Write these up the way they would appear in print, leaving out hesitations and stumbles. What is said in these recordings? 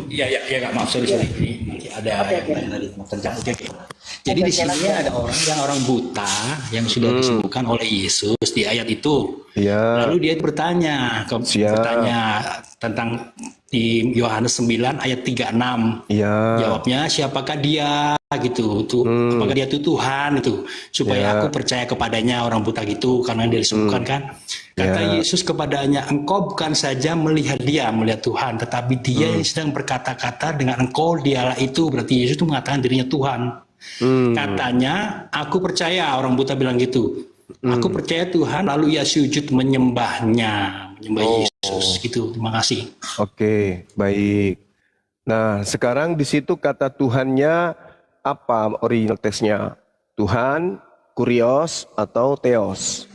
Iya, iya, iya, Kak. Maaf, sorry, Iya. sorry. Ini nanti ada Oke, yang oke. lain tadi, maaf, terjang. Oke, oke. Jadi Oke, di oke, sini lanjut. ada orang yang orang buta yang sudah Mm-mm. disembuhkan oleh Yesus di ayat itu. Lalu Ya, dia bertanya, siap. bertanya tentang di Yohanes 9 ayat 36. Ya. Jawabnya, siapakah dia gitu? Tuh, apakah Hmm. dia itu Tuhan itu? Supaya aku Ya. percaya kepadanya, orang buta gitu karena dia disembuhkan Hmm. kan. Kata Ya. Yesus kepadanya, engkau bukan saja melihat dia, melihat Tuhan, tetapi dia yang Hmm. sedang berkata-kata dengan engkau, dialah itu. Berarti Yesus itu mengatakan dirinya Tuhan. Hmm. Katanya, aku percaya, orang buta bilang gitu. Aku Hmm. percaya Tuhan, lalu ia sujud menyembahnya, menyembah Yesus Oh, gitu. Terima kasih. oke, baik. Nah, sekarang di situ kata Tuhannya apa original teksnya? Tuhan, kurios, atau teos?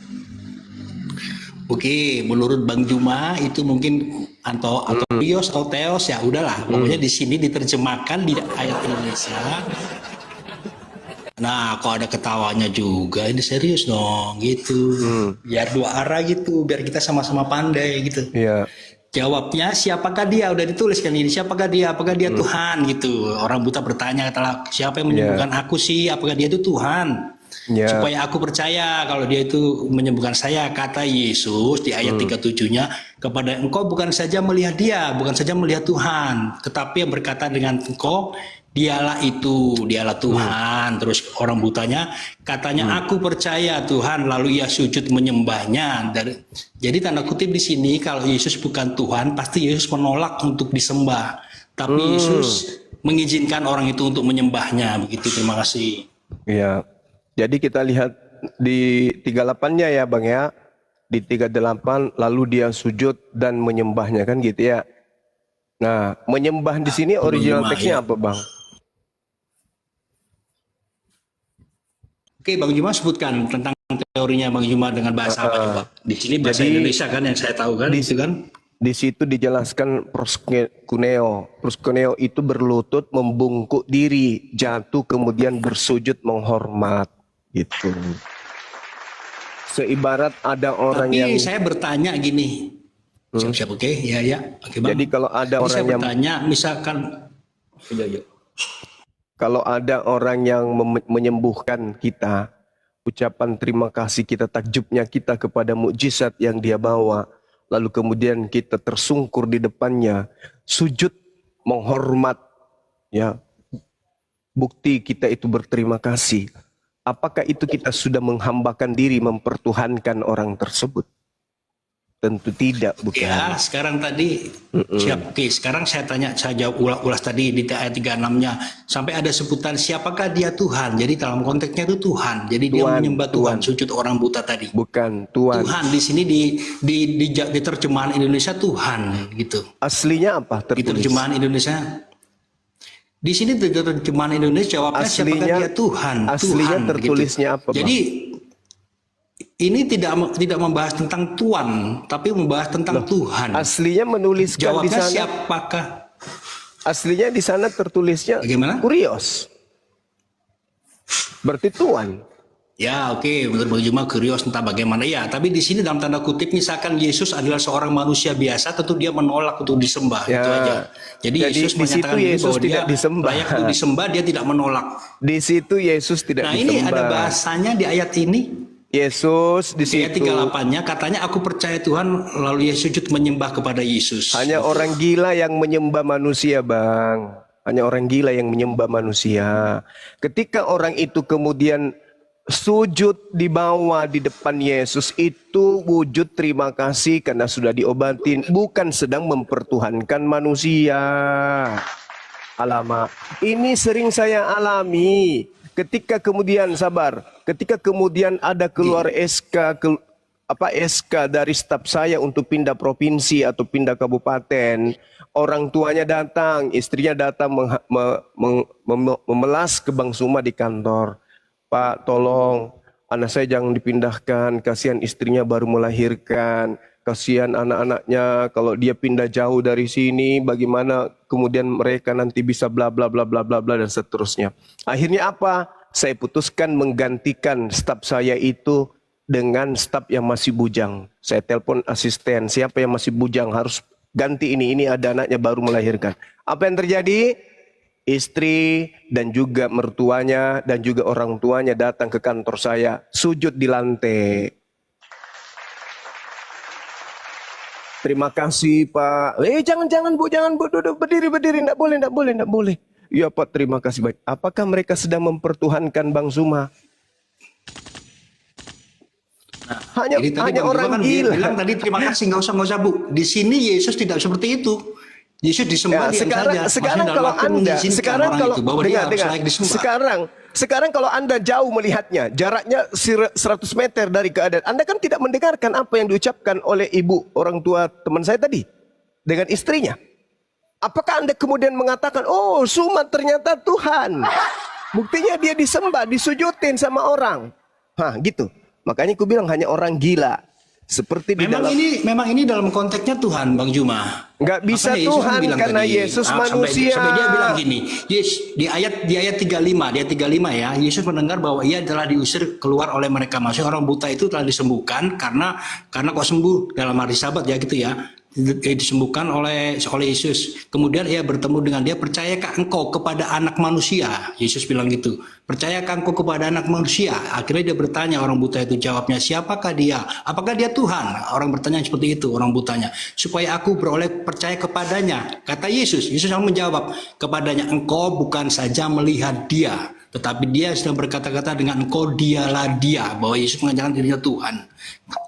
Oke, menurut Bang Juma itu mungkin atau Hmm. Rios atau Teos ya udahlah. Pokoknya Hmm. di sini diterjemahkan di ayat Indonesia. Nah, kok ada ketawanya juga, ini serius dong gitu. Hmm. Biar dua arah gitu, biar kita sama-sama pandai gitu. Ya. Jawabnya siapakah dia? Udah ditulis kan ini. Siapakah dia? Apakah dia Hmm. Tuhan gitu. Orang buta bertanya katalah, siapa yang Ya. menyembuhkan aku sih? Apakah dia itu Tuhan? Ya. Supaya aku percaya kalau dia itu menyembuhkan saya, kata Yesus di ayat Hmm. 37-nya, kepada engkau bukan saja melihat dia, bukan saja melihat Tuhan, tetapi yang berkata dengan engkau, dialah itu, dialah Hmm. Tuhan. Terus orang butanya Hmm. katanya aku percaya Tuhan, lalu ia sujud menyembahnya. Jadi tanda kutip di sini kalau Yesus bukan Tuhan, pasti Yesus menolak untuk disembah. Tapi Hmm. Yesus mengizinkan orang itu untuk menyembahnya. Begitu, terima kasih. Ya. Jadi kita lihat di 38-nya ya Bang ya. Di 38 lalu dia sujud dan menyembahnya kan gitu ya. Nah, menyembah di sini Bang original Juma, teksnya ya. apa Bang? Oke, Bang Juma sebutkan tentang teorinya Bang Juma dengan bahasa apa Heeh. coba? Di sini bahasa Jadi Indonesia kan yang saya tahu kan, di gitu kan? di situ dijelaskan proskuneo. Proskuneo itu berlutut, membungkuk diri, jatuh kemudian bersujud menghormat gitu. Seibarat ada orang yang Tapi saya bertanya gini, hmm, siap-siap, oke, ya ya, oke jadi Bang. kalau ada Jadi orang saya yang bertanya, misalkan, ya, ya. menyembuhkan kita, ucapan terima kasih kita, takjubnya kita kepada mukjizat yang dia bawa, lalu kemudian kita tersungkur di depannya, sujud menghormat, ya, bukti kita itu berterima kasih. Apakah itu kita sudah menghambakan diri mempertuhankan orang tersebut? Tentu tidak, Ya, bukan. sekarang tadi Mm-mm. siap. Oke, sekarang saya tanya, saya jawab ulas tadi di ayat 36-nya sampai ada sebutan siapakah dia Tuhan. Jadi dalam konteksnya itu Tuhan. Jadi dia Tuan, menyembah Tuhan, Tuan, sujud orang buta tadi. bukan Tuan. Tuhan di sini di terjemahan Indonesia Tuhan gitu. Aslinya apa Di tertulis? terjemahan Indonesia, di sini di terjemahan Indonesia jawabnya siapakah Aslinya, dia Tuhan, aslinya Tuhan gitu. tertulisnya apa, Bang? Jadi ini tidak membahas tentang Tuhan, tapi membahas tentang Loh, Tuhan. aslinya menuliskan di Jawabnya sana, siapakah? aslinya di sana tertulisnya Bagaimana? kurios. Berarti Tuan. Ya oke, menurut Bang Juma kurios entah bagaimana ya. Tapi di sini dalam tanda kutip misalkan Yesus adalah seorang manusia biasa, tentu dia menolak untuk disembah itu aja. Ya. Jadi Jadi Yesus di situ menyatakan diri Yesus bahwa dia tidak disembah. layak untuk disembah, dia tidak menolak. Di situ Yesus tidak Nah ini ada disembah. bahasanya di ayat ini. Yesus di Di ayat situ 38-nya katanya aku percaya Tuhan, lalu ia sujud menyembah kepada Yesus. hanya Gitu. orang gila yang menyembah manusia, Bang. Hanya orang gila yang menyembah manusia. Ketika orang itu kemudian sujud di bawah di depan Yesus, itu wujud terima kasih karena sudah diobatin, bukan sedang mempertuhankan manusia. Alamak, ini sering saya alami. Ketika kemudian sabar, ketika kemudian ada keluar SK dari staf saya untuk pindah provinsi atau pindah kabupaten, orang tuanya datang, istrinya datang memelas ke Bang Suma di kantor. Pak, tolong anak saya jangan dipindahkan, kasihan istrinya baru melahirkan, kasihan anak-anaknya kalau dia pindah jauh dari sini, bagaimana kemudian mereka nanti bisa bla bla bla bla bla bla dan seterusnya. Akhirnya apa? Saya putuskan menggantikan staf saya itu dengan staf yang masih bujang. Saya telepon asisten, siapa yang masih bujang harus ganti ini ada anaknya baru melahirkan. Apa yang terjadi? Istri dan juga mertuanya dan juga orang tuanya datang ke kantor saya, sujud di lantai. Terima kasih Pak. Jangan Bu, duduk, berdiri, enggak boleh. Iya Pak, terima kasih baik. Apakah mereka sedang mempertuhankan Bang Zuma? Hanya orang dia gila. bilang tadi terima kasih, nggak usah Bu. Di sini Yesus tidak seperti itu. Yesus disembah diam saja. Sekarang kalau Anda, sekarang kalau Anda jauh melihatnya, jaraknya 100 meter dari keadaan, Anda kan tidak mendengarkan apa yang diucapkan oleh ibu orang tua teman saya tadi dengan istrinya. Apakah Anda kemudian mengatakan, oh Zuma ternyata Tuhan? Buktinya dia disembah, disujudin sama orang. Hah, gitu. Makanya aku bilang hanya orang gila. Seperti di memang ini dalam konteksnya Tuhan, Bang Juma. Nggak bisa Tuhan karena tadi, Yesus manusia. Sampai dia bilang gini, di ayat 35, dia 35 ya, Yesus mendengar bahwa ia telah diusir keluar oleh mereka. Maksudnya orang buta itu telah disembuhkan karena kok sembuh dalam hari Sabat ya gitu ya. Disembuhkan oleh Yesus. Kemudian ia bertemu dengan dia, percayakah engkau kepada anak manusia? Yesus bilang gitu. Percayakah engkau kepada anak manusia? Akhirnya dia bertanya, orang buta itu jawabnya, siapakah dia? Apakah dia Tuhan? Orang bertanya seperti itu, orang butanya. Supaya aku beroleh percaya kepadanya. Kata Yesus menjawab kepadanya, engkau bukan saja melihat dia, tetapi dia sedang berkata-kata dengan engkau, dialah dia. Bahwa Yesus mengajarkan dirinya Tuhan.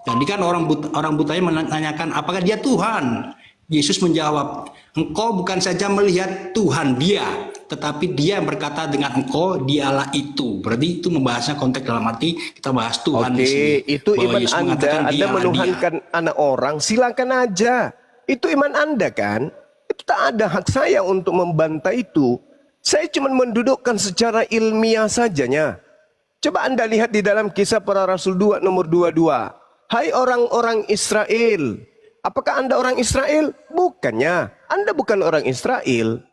Jadi kan orang butanya menanyakan apakah dia Tuhan. Yesus menjawab, engkau bukan saja melihat Tuhan dia, tetapi dia berkata dengan engkau, dialah itu. Berarti itu membahasnya konteks dalam arti kita bahas Tuhan di sini. Itu iman Anda menuhankan anak orang, silakan aja. Itu iman Anda kan? Itu tak ada hak saya untuk membantah itu. Saya cuma mendudukkan secara ilmiah sajanya. Coba Anda lihat di dalam Kisah Para Rasul 2 nomor 22. Hai orang-orang Israel, apakah Anda orang Israel? Bukannya, Anda bukan orang Israel.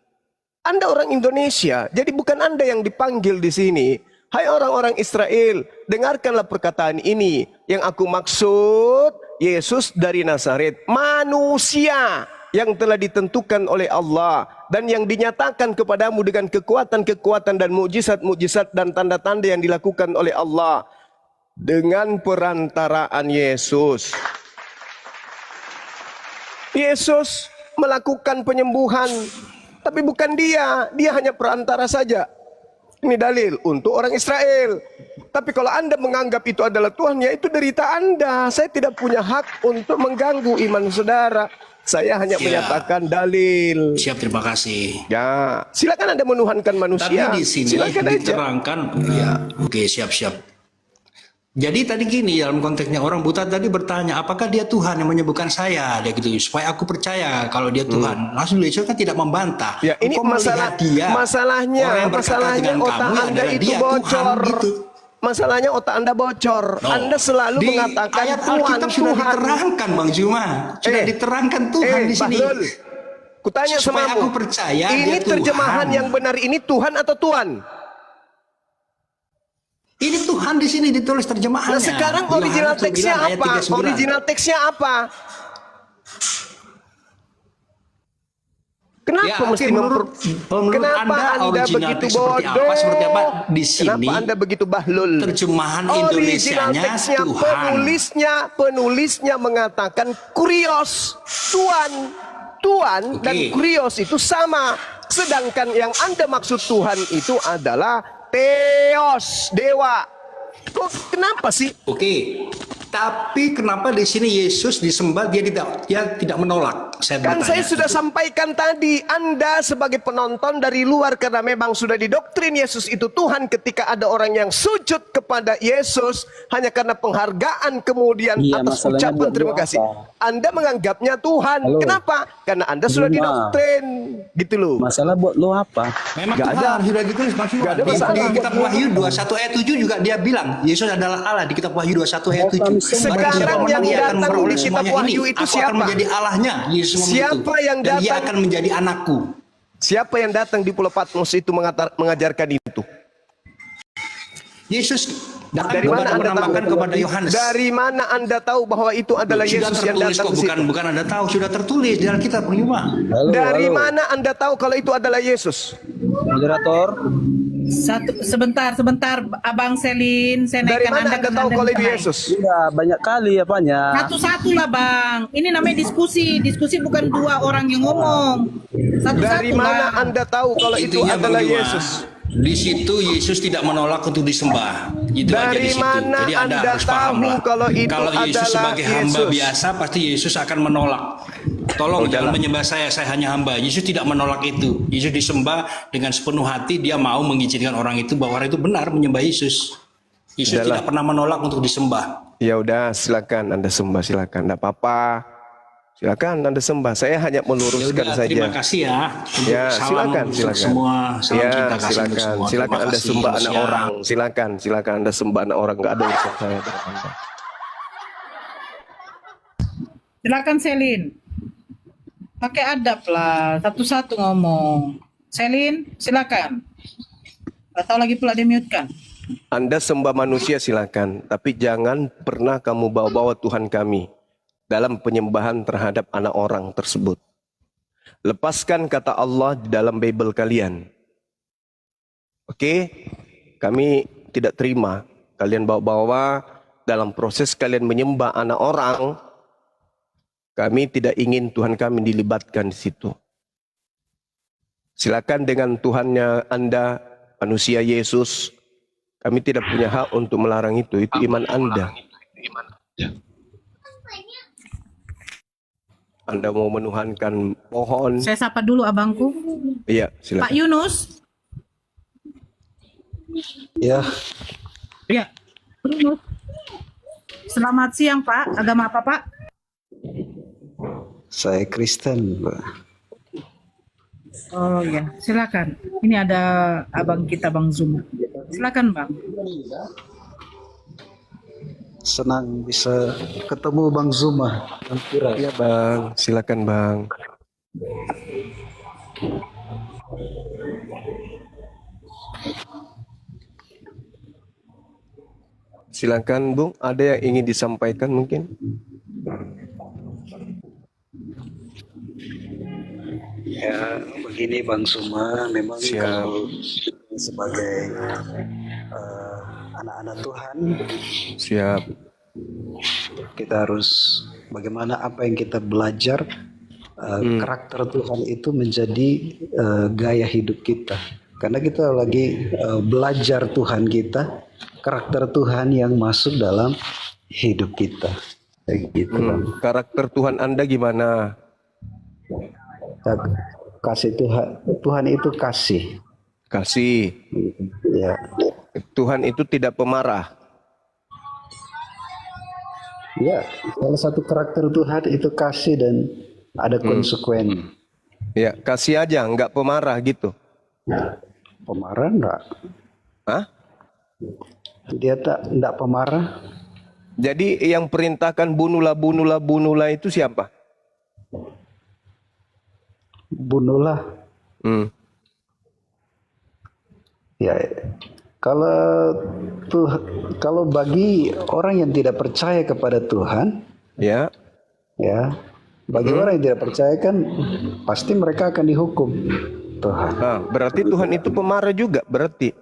Anda orang Indonesia, jadi bukan Anda yang dipanggil di sini. Hai orang-orang Israel, dengarkanlah perkataan ini. Yang aku maksud, Yesus dari Nazaret, manusia yang telah ditentukan oleh Allah dan yang dinyatakan kepadamu dengan kekuatan-kekuatan dan mukjizat-mukjizat dan tanda-tanda yang dilakukan oleh Allah dengan perantaraan Yesus. Yesus melakukan penyembuhan, tapi bukan dia hanya perantara saja. Ini dalil untuk orang Israel. Tapi kalau Anda menganggap itu adalah Tuhan, ya itu derita Anda. Saya tidak punya hak untuk mengganggu iman saudara. Saya hanya menyatakan dalil. Siap, terima kasih. Ya, silakan Anda menuhankan manusia. Tapi di sini diterangkan, ya, oke, siap. Jadi tadi gini, dalam konteksnya orang buta tadi bertanya, apakah dia Tuhan yang menyembuhkan saya? Dia gitu, supaya aku percaya kalau dia Tuhan. Langsung Yesus kan tidak membantah. Ya, ini masalahnya otak Anda itu bocor. Gitu. Masalahnya otak Anda bocor. Anda selalu mengatakan ayat Alkitab sudah diterangkan, Bang Juma. Sudah diterangkan Tuhan di sini. Bahlul, kutanya supaya samamu, aku percaya ini terjemahan yang benar ini Tuhan atau Tuhan? Ini Tuhan di sini ditulis terjemahannya. Nah, sekarang original teksnya apa? Original teksnya apa? Kenapa mesti menurut Anda begitu bodoh? Seperti apa di sini? Kenapa Anda begitu bahlul? Terjemahan Indonesianya Tuhan. Penulisnya mengatakan kurios, Tuhan dan kurios itu sama. Sedangkan yang Anda maksud Tuhan itu adalah Theos, dewa. Kok kenapa sih? Tapi kenapa di sini Yesus disembah dia tidak menolak? Saya sudah sampaikan tadi, Anda sebagai penonton dari luar karena memang sudah didoktrin Yesus itu Tuhan, ketika ada orang yang sujud kepada Yesus hanya karena penghargaan kemudian atas ucapan terima kasih. Anda menganggapnya Tuhan. Halo. Kenapa? Karena Anda sudah didoktrin, gitu loh. Masalah buat lo apa? Memang gak ada, sudah ditulis maksudnya. Di kitab Wahyu 21 ayat 7 juga dia bilang Yesus adalah Allah di kitab Wahyu 21 ayat 7. Sekarang yang datang di kitab Wahyu itu siapa? Akan menjadi Allahnya, Yesus siapa yang datang? Dan dia akan menjadi anakku. Siapa yang datang di Pulau Patmos itu mengajarkan itu? Yesus Dan Dari mana Anda tahu? menambahkan kepada Yohanes. Dari mana Anda tahu bahwa itu adalah Sudah Yesus yang tertulis datang kok, ke situ? bukan Anda tahu, sudah tertulis di Alkitab Bang Yuma. Dari mana Anda tahu kalau itu adalah Yesus? Moderator. Sebentar, Abang Selin, saya Dari naikkan mana Anda tahu kalau itu Yesus? Iya, banyak kali ya banyak. Satu-satu lah Bang. Ini namanya diskusi bukan dua orang yang ngomong. Satu-satu Dari mana Bang. Anda tahu kalau itu Intinya Bang adalah Yuma, Yesus? di situ Yesus tidak menolak untuk disembah. Itu aja Dari di situ. mana Jadi Anda Anda harus paham tahu lah. kalau itu Kalau Yesus adalah sebagai hamba Yesus? biasa, pasti Yesus akan menolak. Tolong jangan menyembah saya hanya hamba. Yesus tidak menolak itu. Yesus disembah dengan sepenuh hati, dia mau mengizinkan orang itu bahwa orang itu benar menyembah Yesus. Yesus Udahlah. tidak pernah menolak untuk disembah. Ya udah, silakan Anda sembah, silakan. Enggak apa-apa. Silakan Anda sembah. Saya hanya meluruskan Yaudah, saja. terima kasih ya. Untuk Ya, salam silakan, untuk silakan. semua. Salam Ya, cinta kasih untuk silakan. semua. Silakan Terima Anda kasih. sembah anak Siap. orang. Silakan Anda sembah anak orang. Enggak ada urusan saya dengan Anda. Silakan Selin. Pakai adab lah, satu-satu ngomong. Selin, silakan. Gak tahu lagi pula dia mute kan. Anda sembah manusia silakan, tapi jangan pernah kamu bawa-bawa Tuhan kami dalam penyembahan terhadap anak orang tersebut. Lepaskan kata Allah di dalam Bible kalian. Oke? Kami tidak terima kalian bawa-bawa dalam proses kalian menyembah anak orang. Kami tidak ingin Tuhan kami dilibatkan di situ. Silakan dengan Tuhannya Anda, manusia Yesus. Kami tidak punya hak untuk melarang itu. Itu iman Anda. Anda mau menuhankan pohon. Saya sapa dulu abangku. Iya, Pak silakan. Yunus. Ya, Ya. Yunus. Selamat siang Pak. Agama apa Pak? saya Kristen, Pak. Oh ya, silakan. Ini ada abang kita Bang Zuma. Silakan Bang. Senang bisa ketemu Bang Zuma. Iya Bang, silakan Bang. Silakan Bung, ada yang ingin disampaikan mungkin? Ya, begini Bang Zuma, memang Siap. kalau sebagai anak-anak Tuhan, Siap. kita harus bagaimana apa yang kita belajar, karakter Tuhan itu menjadi gaya hidup kita. Karena kita lagi belajar Tuhan kita, karakter Tuhan yang masuk dalam hidup kita. Kayak gitu, Bang. Karakter Tuhan Anda gimana? Kasih Tuhan itu kasih. Kasih. Ya, Tuhan itu tidak pemarah. ya. Salah satu karakter Tuhan itu kasih dan ada konsekuen. Ya, kasih aja, nggak pemarah gitu. Pemarah enggak? Hah? Dia enggak pemarah. Jadi yang perintahkan bunuhlah itu siapa? Bunuhlah. Hmm. Ya, kalau bagi orang yang tidak percaya kepada Tuhan, Ya. ya, bagi orang yang tidak percaya kan pasti mereka akan dihukum Tuhan. Nah, berarti Tuhan itu pemarah juga berarti.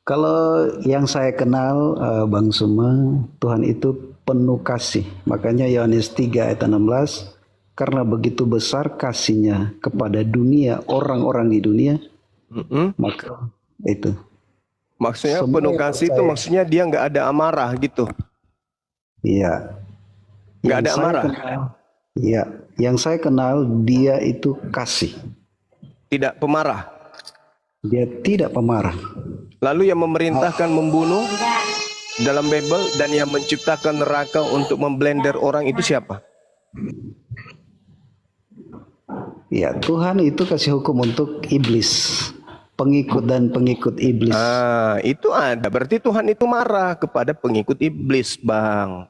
Kalau yang saya kenal Bang Suma, Tuhan itu penuh kasih. Makanya Yohanes 3 ayat 16, karena begitu besar kasihnya kepada dunia, orang-orang di dunia, maka itu. Maksudnya Semua penuh yang kasih itu percaya. maksudnya dia nggak ada amarah gitu. Iya. Nggak Yang ada saya amarah. kenal- Iya, yang saya kenal dia itu kasih. Tidak pemarah. Dia tidak pemarah. Lalu yang memerintahkan membunuh dalam Bible dan yang menciptakan neraka untuk memblender orang itu siapa? Ya, Tuhan itu kasih hukum untuk iblis, pengikut dan pengikut iblis. Ah, itu ada. Berarti Tuhan itu marah kepada pengikut iblis, Bang.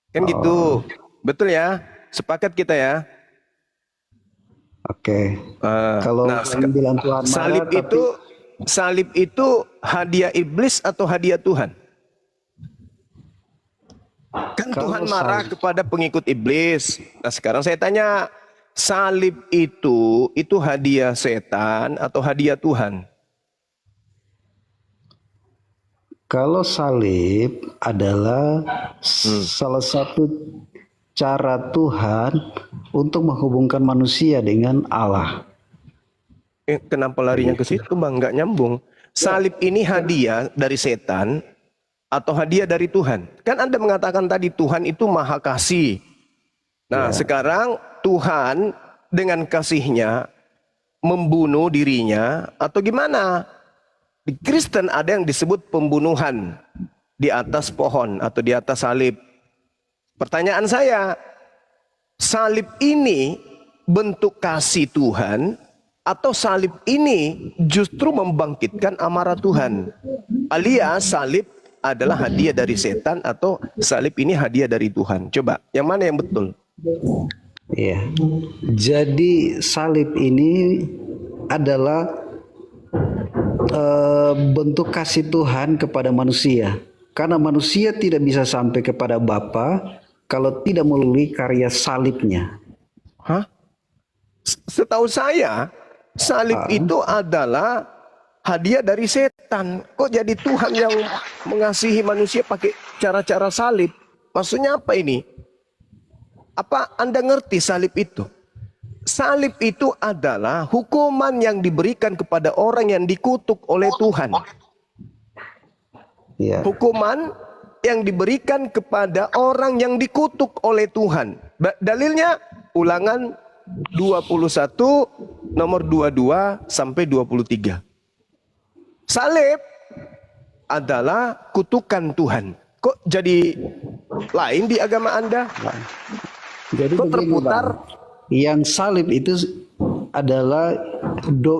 Kan gitu. Betul ya? Sepakat kita ya? Oke. Ah, Kalau nah, bilang Tuhan marah, salib tapi itu salib itu hadiah iblis atau hadiah Tuhan? Kan Kalau Tuhan marah salib- kepada pengikut iblis. Nah sekarang saya tanya, salib itu hadiah setan atau hadiah Tuhan? Kalau salib adalah salah satu cara Tuhan untuk menghubungkan manusia dengan Allah. Kenapa larinya ke situ bang? Nggak nyambung. Salib ini hadiah dari setan atau hadiah dari Tuhan? Kan Anda mengatakan tadi Tuhan itu maha kasih. Nah sekarang Tuhan dengan kasihnya membunuh dirinya atau gimana? Di Kristen ada yang disebut pembunuhan di atas pohon atau di atas salib. Pertanyaan saya, salib ini bentuk kasih Tuhan atau salib ini justru membangkitkan amarah Tuhan? Alias salib adalah hadiah dari setan atau salib ini hadiah dari Tuhan? Coba, yang mana yang betul? Ya. Jadi salib ini adalah bentuk kasih Tuhan kepada manusia. Karena manusia tidak bisa sampai kepada Bapa kalau tidak melalui karya salibnya. Hah? Setahu saya, salib itu adalah hadiah dari setan. Kok jadi Tuhan yang mengasihi manusia pakai cara-cara salib? Maksudnya apa ini? Apa Anda ngerti salib itu? Salib itu adalah hukuman yang diberikan kepada orang yang dikutuk oleh Tuhan. Ya. Hukuman yang diberikan kepada orang yang dikutuk oleh Tuhan. Dalilnya Ulangan 21 nomor 22 sampai 23. Salib adalah kutukan Tuhan. Kok jadi lain di agama Anda? Jadi Kok begini, terputar? Bang. Yang salib itu adalah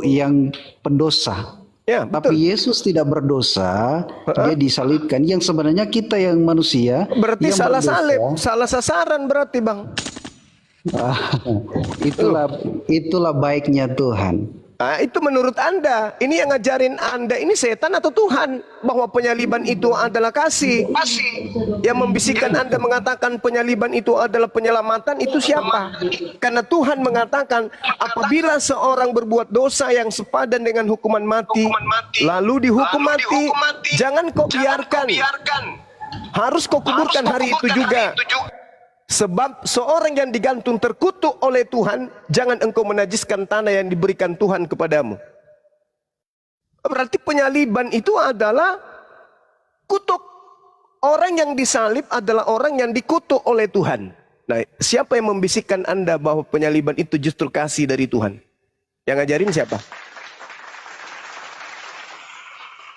yang pendosa. Ya, Tapi betul. Yesus tidak berdosa, dia disalibkan. Yang sebenarnya kita yang manusia Berarti yang salah berdosa, salib, salah sasaran berarti, Bang. itulah baiknya Tuhan. Nah, itu menurut Anda, ini yang ngajarin Anda ini setan atau Tuhan? Bahwa penyaliban itu adalah kasih. Yang membisikkan Anda mengatakan penyaliban itu adalah penyelamatan, itu siapa? Karena Tuhan mengatakan, apabila seorang berbuat dosa yang sepadan dengan hukuman mati, lalu dihukum mati, jangan kau biarkan. Harus kau kuburkan hari itu juga. Sebab seorang yang digantung terkutuk oleh Tuhan, jangan engkau menajiskan tanah yang diberikan Tuhan kepadamu. Berarti penyaliban itu adalah kutuk. Orang yang disalib adalah orang yang dikutuk oleh Tuhan. Nah, siapa yang membisikkan Anda bahwa penyaliban itu justru kasih dari Tuhan? Yang ngajarin siapa?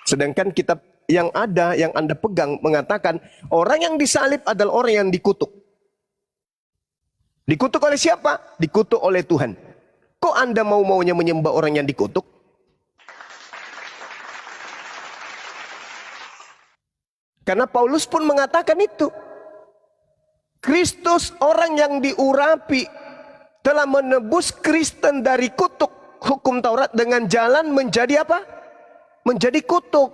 Sedangkan kitab yang ada, yang Anda pegang mengatakan orang yang disalib adalah orang yang dikutuk. Dikutuk oleh siapa? Dikutuk oleh Tuhan. Kok Anda mau-maunya menyembah orang yang dikutuk? Karena Paulus pun mengatakan itu. Kristus orang yang diurapi telah menebus Kristen dari kutuk hukum Taurat dengan jalan menjadi apa? Menjadi kutuk.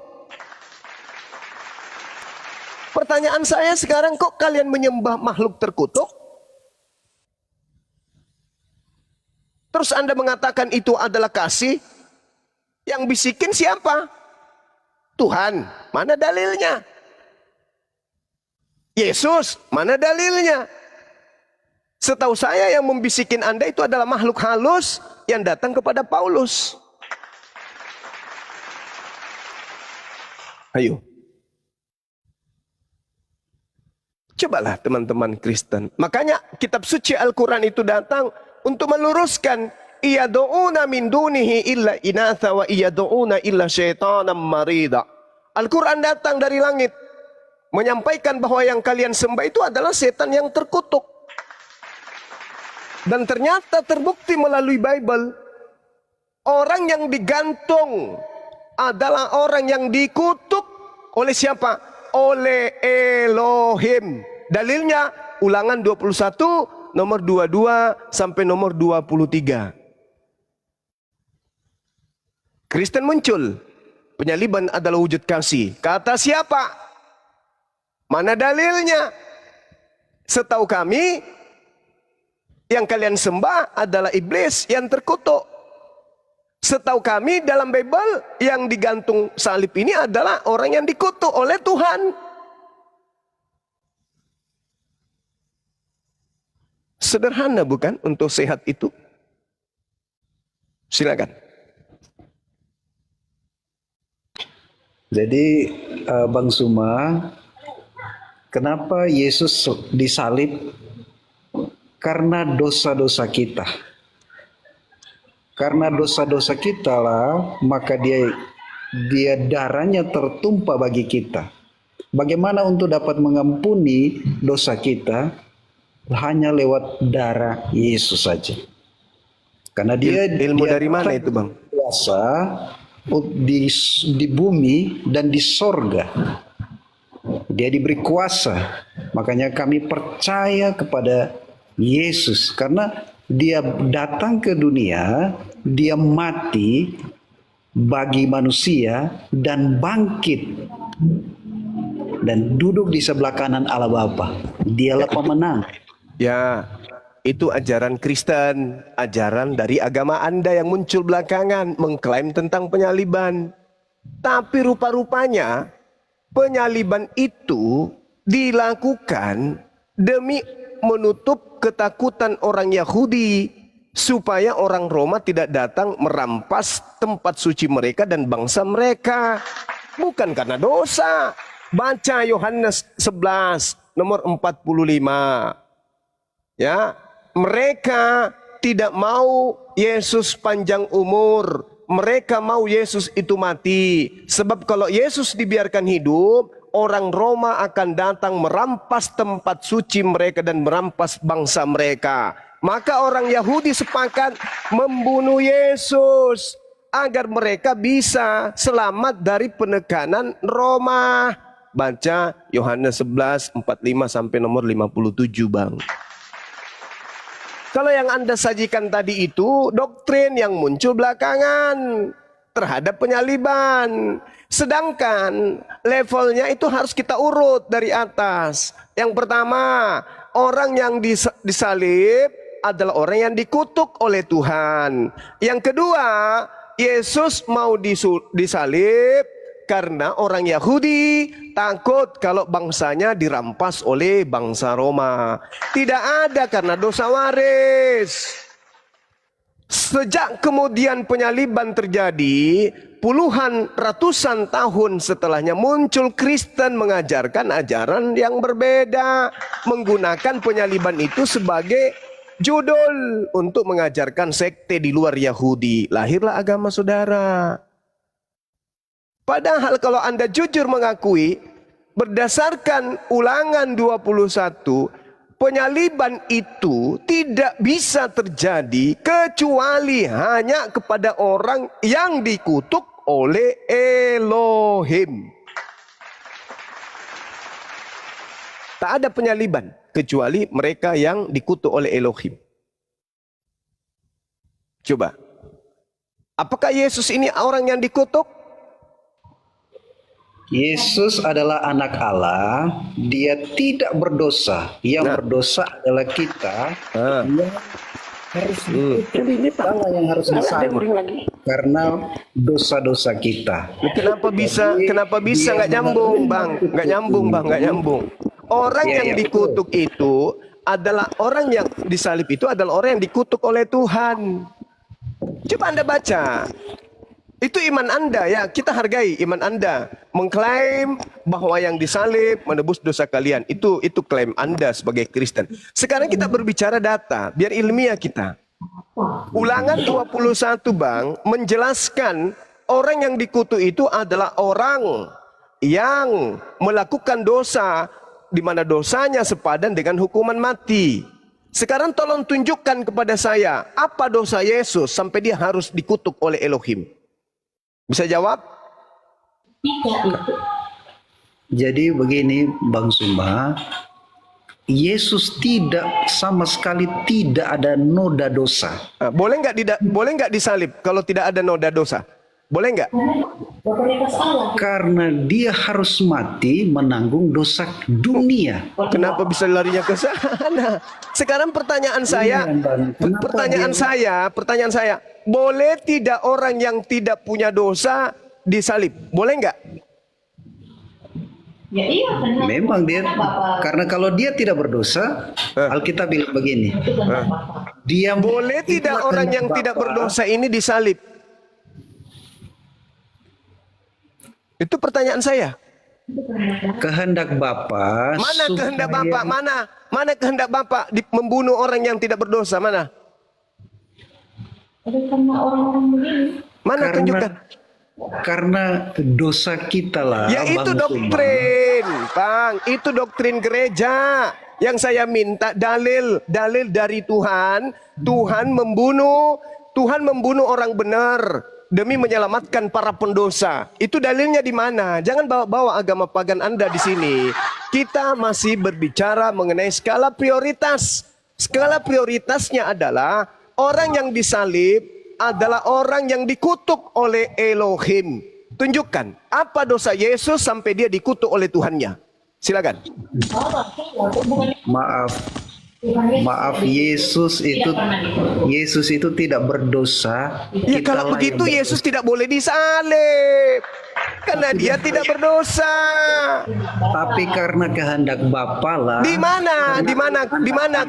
Pertanyaan saya sekarang, kok kalian menyembah makhluk terkutuk? Terus Anda mengatakan itu adalah kasih? Yang bisikin siapa? Tuhan. Mana dalilnya? Yesus. Mana dalilnya? Setahu saya yang membisikin Anda itu adalah makhluk halus yang datang kepada Paulus. Ayo. Cobalah teman-teman Kristen. Makanya kitab suci Al-Quran itu datang untuk meluruskan, iyadu'una min dunihi illa inatha wa iyadu'una illa syaitanan marida. Al-Quran datang dari langit menyampaikan bahwa yang kalian sembah itu adalah setan yang terkutuk. Dan ternyata terbukti melalui Bible, orang yang digantung adalah orang yang dikutuk oleh siapa? Oleh Elohim. Dalilnya Ulangan 21 nomor 22 sampai nomor 23. Kristen muncul Penyaliban adalah wujud kasih. Kata siapa? Mana dalilnya? Setahu kami, yang kalian sembah adalah iblis yang terkutuk. Setahu kami dalam Bible, yang digantung salib ini adalah orang yang dikutuk oleh Tuhan. Sederhana bukan untuk sehat itu? Silakan. Jadi Bang Suma, kenapa Yesus disalib? Karena dosa-dosa kita. Karena dosa-dosa kita lah, maka dia darahnya tertumpah bagi kita. Bagaimana untuk dapat mengampuni dosa kita? Hanya lewat darah Yesus saja. Karena Ilmu dari mana itu, Bang? Kuasa di bumi dan di sorga. Dia diberi kuasa. Makanya kami percaya kepada Yesus. Karena dia datang ke dunia, dia mati bagi manusia dan bangkit. Dan duduk di sebelah kanan Allah Bapa. Dialah pemenang. Ya, itu ajaran Kristen, ajaran dari agama Anda yang muncul belakangan, mengklaim tentang penyaliban. Tapi rupa-rupanya penyaliban itu dilakukan demi menutup ketakutan orang Yahudi, supaya orang Roma tidak datang merampas tempat suci mereka dan bangsa mereka. Bukan karena dosa. Baca Yohanes 11 nomor 45. Ya, mereka tidak mau Yesus panjang umur. Mereka mau Yesus itu mati. Sebab kalau Yesus dibiarkan hidup, orang Roma akan datang merampas tempat suci mereka dan merampas bangsa mereka. Maka orang Yahudi sepakat membunuh Yesus agar mereka bisa selamat dari penekanan Roma. Baca Yohanes 11 45 sampai nomor 57, Bang. Kalau yang Anda sajikan tadi itu doktrin yang muncul belakangan terhadap penyaliban. Sedangkan levelnya itu harus kita urut dari atas. Yang pertama, orang yang disalib adalah orang yang dikutuk oleh Tuhan. Yang kedua, Yesus mau disalib karena orang Yahudi takut kalau bangsanya dirampas oleh bangsa Roma. Tidak ada karena dosa waris. Sejak kemudian penyaliban terjadi, puluhan ratusan tahun setelahnya muncul Kristen mengajarkan ajaran yang berbeda, menggunakan penyaliban itu sebagai judul untuk mengajarkan sekte di luar Yahudi. Lahirlah agama saudara. Padahal kalau Anda jujur mengakui, berdasarkan Ulangan 21, penyaliban itu tidak bisa terjadi kecuali hanya kepada orang yang dikutuk oleh Elohim. Tak ada penyaliban kecuali mereka yang dikutuk oleh Elohim. Coba, apakah Yesus ini orang yang dikutuk? Yesus adalah anak Allah, dia tidak berdosa. Yang berdosa adalah kita. Yang harus kita yang harus disalib karena dosa-dosa kita. Kenapa bisa nggak nyambung, Bang? Nggak nyambung, Bang, nggak nyambung. Orang yang dikutuk itu adalah orang yang disalib itu adalah orang yang dikutuk oleh Tuhan. Coba Anda baca. Itu iman Anda ya, kita hargai iman Anda. Mengklaim bahwa yang disalib menebus dosa kalian. Itu klaim Anda sebagai Kristen. Sekarang kita berbicara data, biar ilmiah kita. Ulangan 21, Bang, menjelaskan orang yang dikutuk itu adalah orang yang melakukan dosa, di mana dosanya sepadan dengan hukuman mati. Sekarang tolong tunjukkan kepada saya, apa dosa Yesus sampai dia harus dikutuk oleh Elohim? Bisa jawab? Jadi begini Bang Suma, Yesus tidak sama sekali tidak ada noda dosa. Boleh nggak disalib kalau tidak ada noda dosa? Boleh nggak? Otoritas Allah. Karena dia harus mati menanggung dosa dunia. Kenapa bisa larinya ke sana? Sekarang pertanyaan saya, Iya, Bang. Kenapa pertanyaan saya, boleh tidak orang yang tidak punya dosa disalib? Boleh nggak? Ya iya benar. Memang dia, Bapak karena kalau dia tidak berdosa, Alkitab bilang begini, itu benar Bapak. dia Boleh tidak itulah orang kehendak yang tidak Bapa. berdosa ini disalib? Itu pertanyaan saya. Kehendak Bapa. Mana kehendak supaya- Bapak? Mana kehendak Bapak membunuh orang yang tidak berdosa? Mana? Tapi karena orang-orang begini. Mana Karena- tunjukkan? Karena dosa kita lah. Ya itu Bang doktrin, Bang. Itu doktrin gereja. Yang saya minta dalil dari Tuhan. Tuhan membunuh orang benar demi menyelamatkan para pendosa. Itu dalilnya di mana? Jangan bawa-bawa agama pagan Anda di sini. Kita masih berbicara mengenai skala prioritas. Skala prioritasnya adalah orang yang disalib adalah orang yang dikutuk oleh Elohim. Tunjukkan apa dosa Yesus sampai dia dikutuk oleh Tuhannya. Silakan. Bukan Maaf, maaf, Yesus itu tidak berdosa. Ya kalau Kitalah begitu yang Yesus tidak boleh disalib. Karena dia tidak berdosa. Tapi karena kehendak Bapa lah. Di mana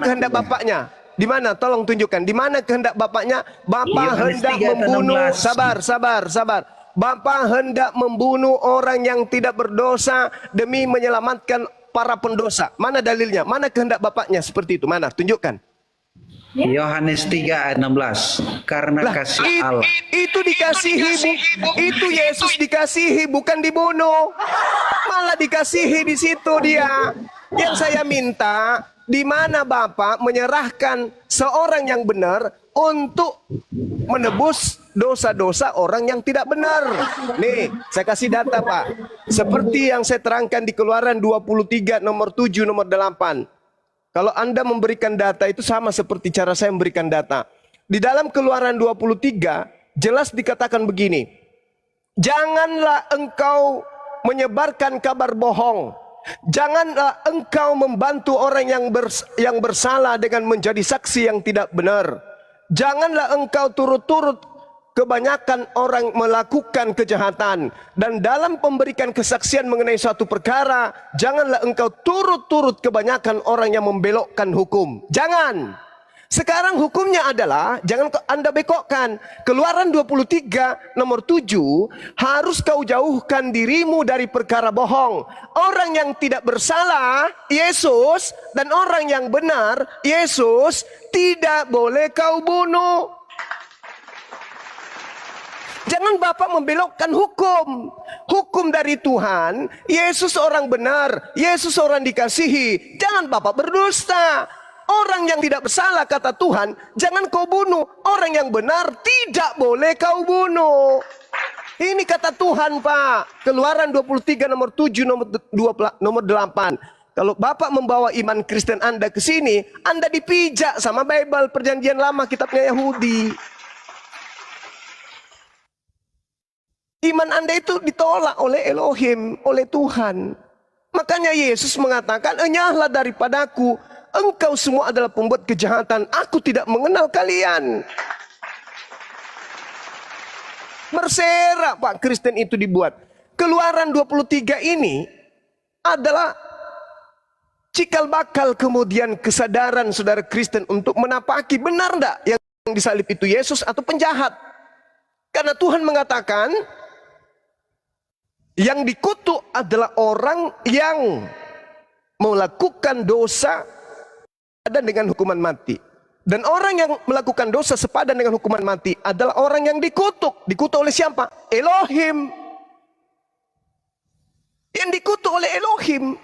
kehendak Bapaknya? Di mana? Tolong tunjukkan. Di mana kehendak Bapaknya? Bapa Yohanes hendak 3 ayat membunuh. 16. Sabar. Bapa hendak membunuh orang yang tidak berdosa demi menyelamatkan para pendosa. Mana dalilnya? Mana kehendak Bapaknya seperti itu? Mana? Tunjukkan. Yohanes 3 ayat 16. Karena kasih Allah. Itu dikasihi, itu Yesus dikasihi, bukan dibunuh. Malah dikasihi di situ dia. Yang saya minta, di mana Bapak menyerahkan seorang yang benar untuk menebus dosa-dosa orang yang tidak benar. Nih, saya kasih data Pak. Seperti yang saya terangkan di Keluaran 23 nomor 7 nomor 8. Kalau Anda memberikan data itu sama seperti cara saya memberikan data. Di dalam Keluaran 23 jelas dikatakan begini. Janganlah engkau menyebarkan kabar bohong. Janganlah engkau membantu orang yang bersalah dengan menjadi saksi yang tidak benar. Janganlah engkau turut-turut kebanyakan orang melakukan kejahatan. Dan dalam memberikan kesaksian mengenai suatu perkara, janganlah engkau turut-turut kebanyakan orang yang membelokkan hukum. Jangan. Sekarang hukumnya adalah, jangan Anda bekokkan. Keluaran 23 nomor 7, harus kau jauhkan dirimu dari perkara bohong. Orang yang tidak bersalah, Yesus, dan orang yang benar, Yesus, tidak boleh kau bunuh. Jangan Bapak membelokkan hukum. Hukum dari Tuhan, Yesus orang benar, Yesus orang dikasihi. Jangan Bapak berdusta. Orang yang tidak bersalah kata Tuhan, jangan kau bunuh. Orang yang benar tidak boleh kau bunuh. Ini kata Tuhan Pak. Keluaran 23 nomor 7 nomor 8. Kalau Bapak membawa iman Kristen Anda ke sini, Anda dipijak sama Bible Perjanjian Lama, kitabnya Yahudi. Iman Anda itu ditolak oleh Elohim, oleh Tuhan. Makanya Yesus mengatakan, enyahlah daripadaku. Engkau semua adalah pembuat kejahatan. Aku tidak mengenal kalian. Berserak Pak Kristen itu dibuat. Keluaran 23 ini adalah cikal bakal kemudian kesadaran saudara Kristen untuk menapaki benar enggak yang disalib itu Yesus atau penjahat. Karena Tuhan mengatakan yang dikutuk adalah orang yang melakukan dosa dan dengan hukuman mati. Dan orang yang melakukan dosa sepadan dengan hukuman mati adalah orang yang dikutuk. Dikutuk oleh siapa? Elohim. Yang dikutuk oleh Elohim.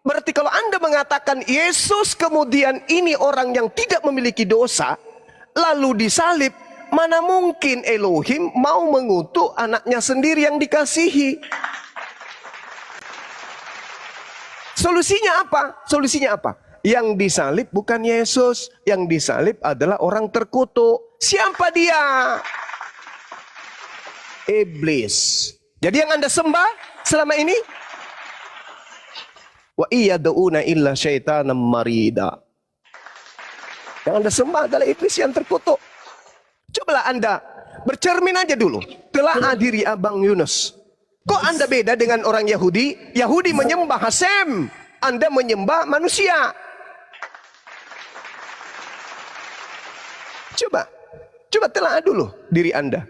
Berarti kalau Anda mengatakan Yesus kemudian ini orang yang tidak memiliki dosa, lalu disalib, mana mungkin Elohim mau mengutuk anaknya sendiri yang dikasihi? Solusinya apa? Solusinya apa? Yang disalib bukan Yesus, yang disalib adalah orang terkutuk. Siapa dia? Iblis. Jadi yang Anda sembah selama ini, wa iyad'una illa syaitanan marida. Yang Anda sembah adalah iblis yang terkutuk. Cobalah Anda bercermin aja dulu. Telah diri Abang Yunus. Kok Anda beda dengan orang Yahudi? Yahudi menyembah Hasem, Anda menyembah manusia. Coba telah dulu diri Anda.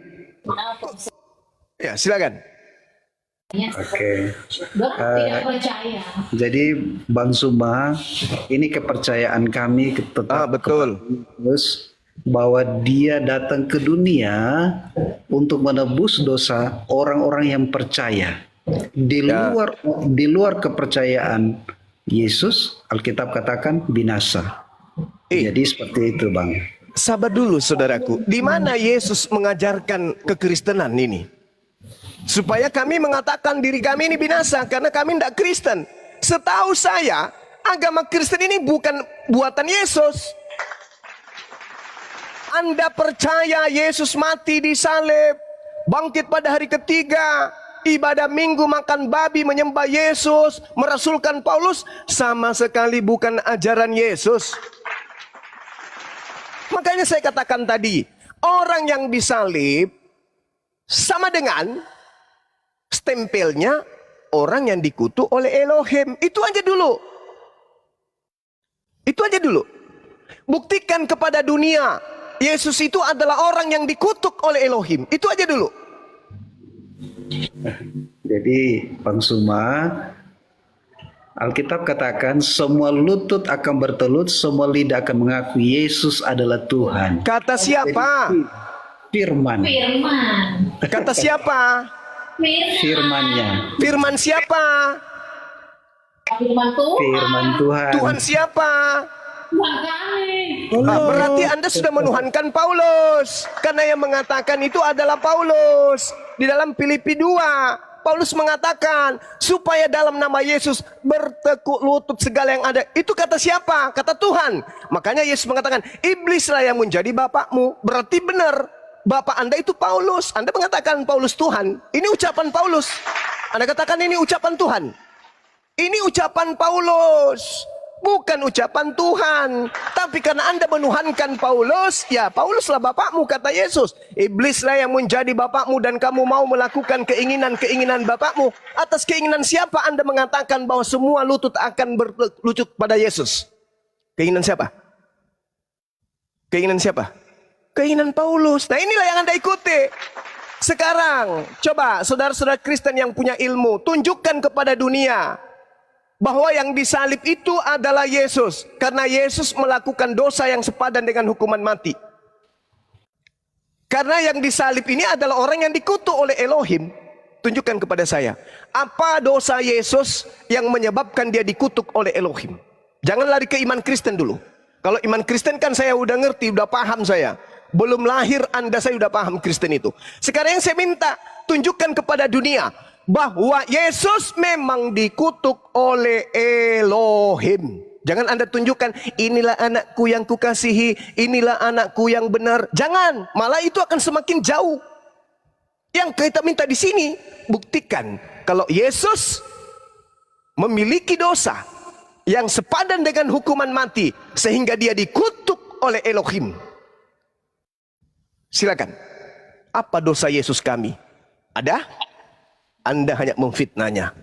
Ya, silakan. Oke. Dok, tidak percaya. Jadi Bang Suma, ini kepercayaan kami tetap Betul. Yesus, bahwa dia datang ke dunia untuk menebus dosa orang-orang yang percaya. Di luar kepercayaan Yesus, Alkitab katakan binasa. Jadi seperti itu, Bang. Sabar dulu saudaraku. Di mana Yesus mengajarkan kekristenan ini? Supaya kami mengatakan diri kami ini binasa karena kami tidak Kristen. Setahu saya, agama Kristen ini bukan buatan Yesus. Anda percaya Yesus mati di salib, bangkit pada hari ketiga, ibadah minggu makan babi, menyembah Yesus, merasulkan Paulus, sama sekali bukan ajaran Yesus. Makanya saya katakan tadi, orang yang disalib sama dengan stempelnya orang yang dikutuk oleh Elohim. Itu aja dulu. Itu aja dulu. Buktikan kepada dunia Yesus itu adalah orang yang dikutuk oleh Elohim. Itu aja dulu. Jadi Bang Suma, Alkitab katakan semua lutut akan bertelut, semua lidah akan mengaku Yesus adalah Tuhan. Kata siapa? Firman. Firman. Kata siapa? Firmannya. Firman siapa? Firman Tuhan. Firman Tuhan. Tuhan siapa? Tuhan kami. Berarti Anda sudah menuhankan Paulus. Karena yang mengatakan itu adalah Paulus. Di dalam Filipi 2, Paulus mengatakan supaya dalam nama Yesus bertekuk lutut segala yang ada. Itu kata siapa? Kata Tuhan. Makanya Yesus mengatakan, iblislah yang menjadi bapakmu. Berarti benar. Bapak Anda itu Paulus. Anda mengatakan Paulus Tuhan. Ini ucapan Paulus. Anda katakan ini ucapan Tuhan. Ini ucapan Paulus. Bukan ucapan Tuhan. Tapi karena Anda menuhankan Paulus, ya Pauluslah bapakmu, kata Yesus. Iblislah yang menjadi bapakmu dan kamu mau melakukan keinginan-keinginan bapakmu. Atas keinginan siapa Anda mengatakan bahwa semua lutut akan berlutut pada Yesus? Keinginan siapa? Keinginan siapa? Keinginan Paulus. Nah inilah yang Anda ikuti. Sekarang coba saudara-saudara Kristen yang punya ilmu, tunjukkan kepada dunia bahwa yang disalib itu adalah Yesus. Karena Yesus melakukan dosa yang sepadan dengan hukuman mati. Karena yang disalib ini adalah orang yang dikutuk oleh Elohim. Tunjukkan kepada saya, apa dosa Yesus yang menyebabkan dia dikutuk oleh Elohim? Jangan lari ke iman Kristen dulu. Kalau iman Kristen kan saya udah ngerti, udah paham saya. Belum lahir Anda saya udah paham Kristen itu. Sekarang yang saya minta, tunjukkan kepada dunia bahwa Yesus memang dikutuk oleh Elohim. Jangan Anda tunjukkan, inilah anakku yang kukasihi, inilah anakku yang benar. Jangan, malah itu akan semakin jauh. Yang kita minta di sini, buktikan kalau Yesus memiliki dosa yang sepadan dengan hukuman mati, sehingga dia dikutuk oleh Elohim. Silakan. Apa dosa Yesus kami? Ada? Anda hanya memfitnahnya.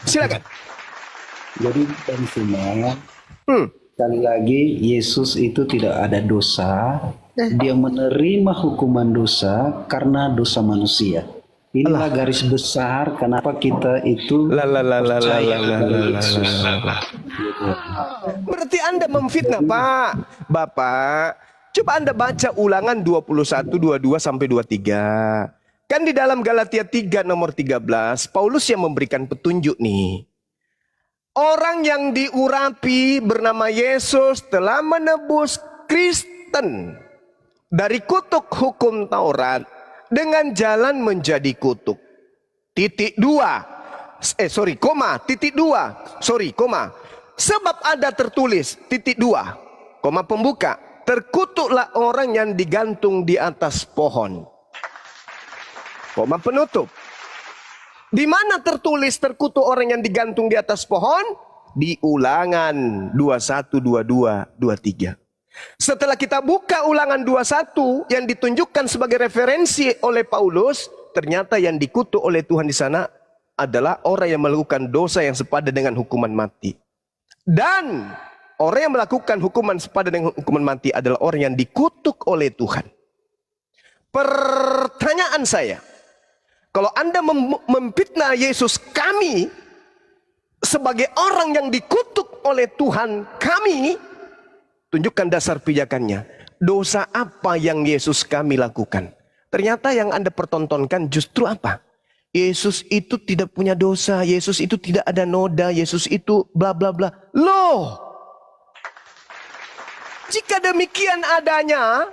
Silakan. Jadi Bang Suma, sekali lagi Yesus itu tidak ada dosa. Dia menerima hukuman dosa karena dosa manusia. Inilah garis besar kenapa kita itu percaya kepada Yesus. Berarti Anda memfitnah, Pak. Bapak, coba Anda baca Ulangan 21, 22 sampai 23. Kan di dalam Galatia 3 nomor 13, Paulus yang memberikan petunjuk nih. Orang yang diurapi bernama Yesus telah menebus Kristen dari kutuk hukum Taurat dengan jalan menjadi kutuk. Titik 2. Koma. Sebab ada tertulis titik 2. Koma pembuka. Terkutuklah orang yang digantung di atas pohon. Koma penutup. Di mana tertulis terkutuk orang yang digantung di atas pohon? Di Ulangan 21, 22, 23. Setelah kita buka Ulangan 21 yang ditunjukkan sebagai referensi oleh Paulus, ternyata yang dikutuk oleh Tuhan di sana adalah orang yang melakukan dosa yang sepadan dengan hukuman mati. Dan orang yang melakukan hukuman sepadan dengan hukuman mati adalah orang yang dikutuk oleh Tuhan. Pertanyaan saya, kalau Anda memfitnah Yesus kami sebagai orang yang dikutuk oleh Tuhan kami, tunjukkan dasar pijakannya. Dosa apa yang Yesus kami lakukan? Ternyata yang Anda pertontonkan justru apa? Yesus itu tidak punya dosa, Yesus itu tidak ada noda, Yesus itu bla bla bla. Loh, jika demikian adanya,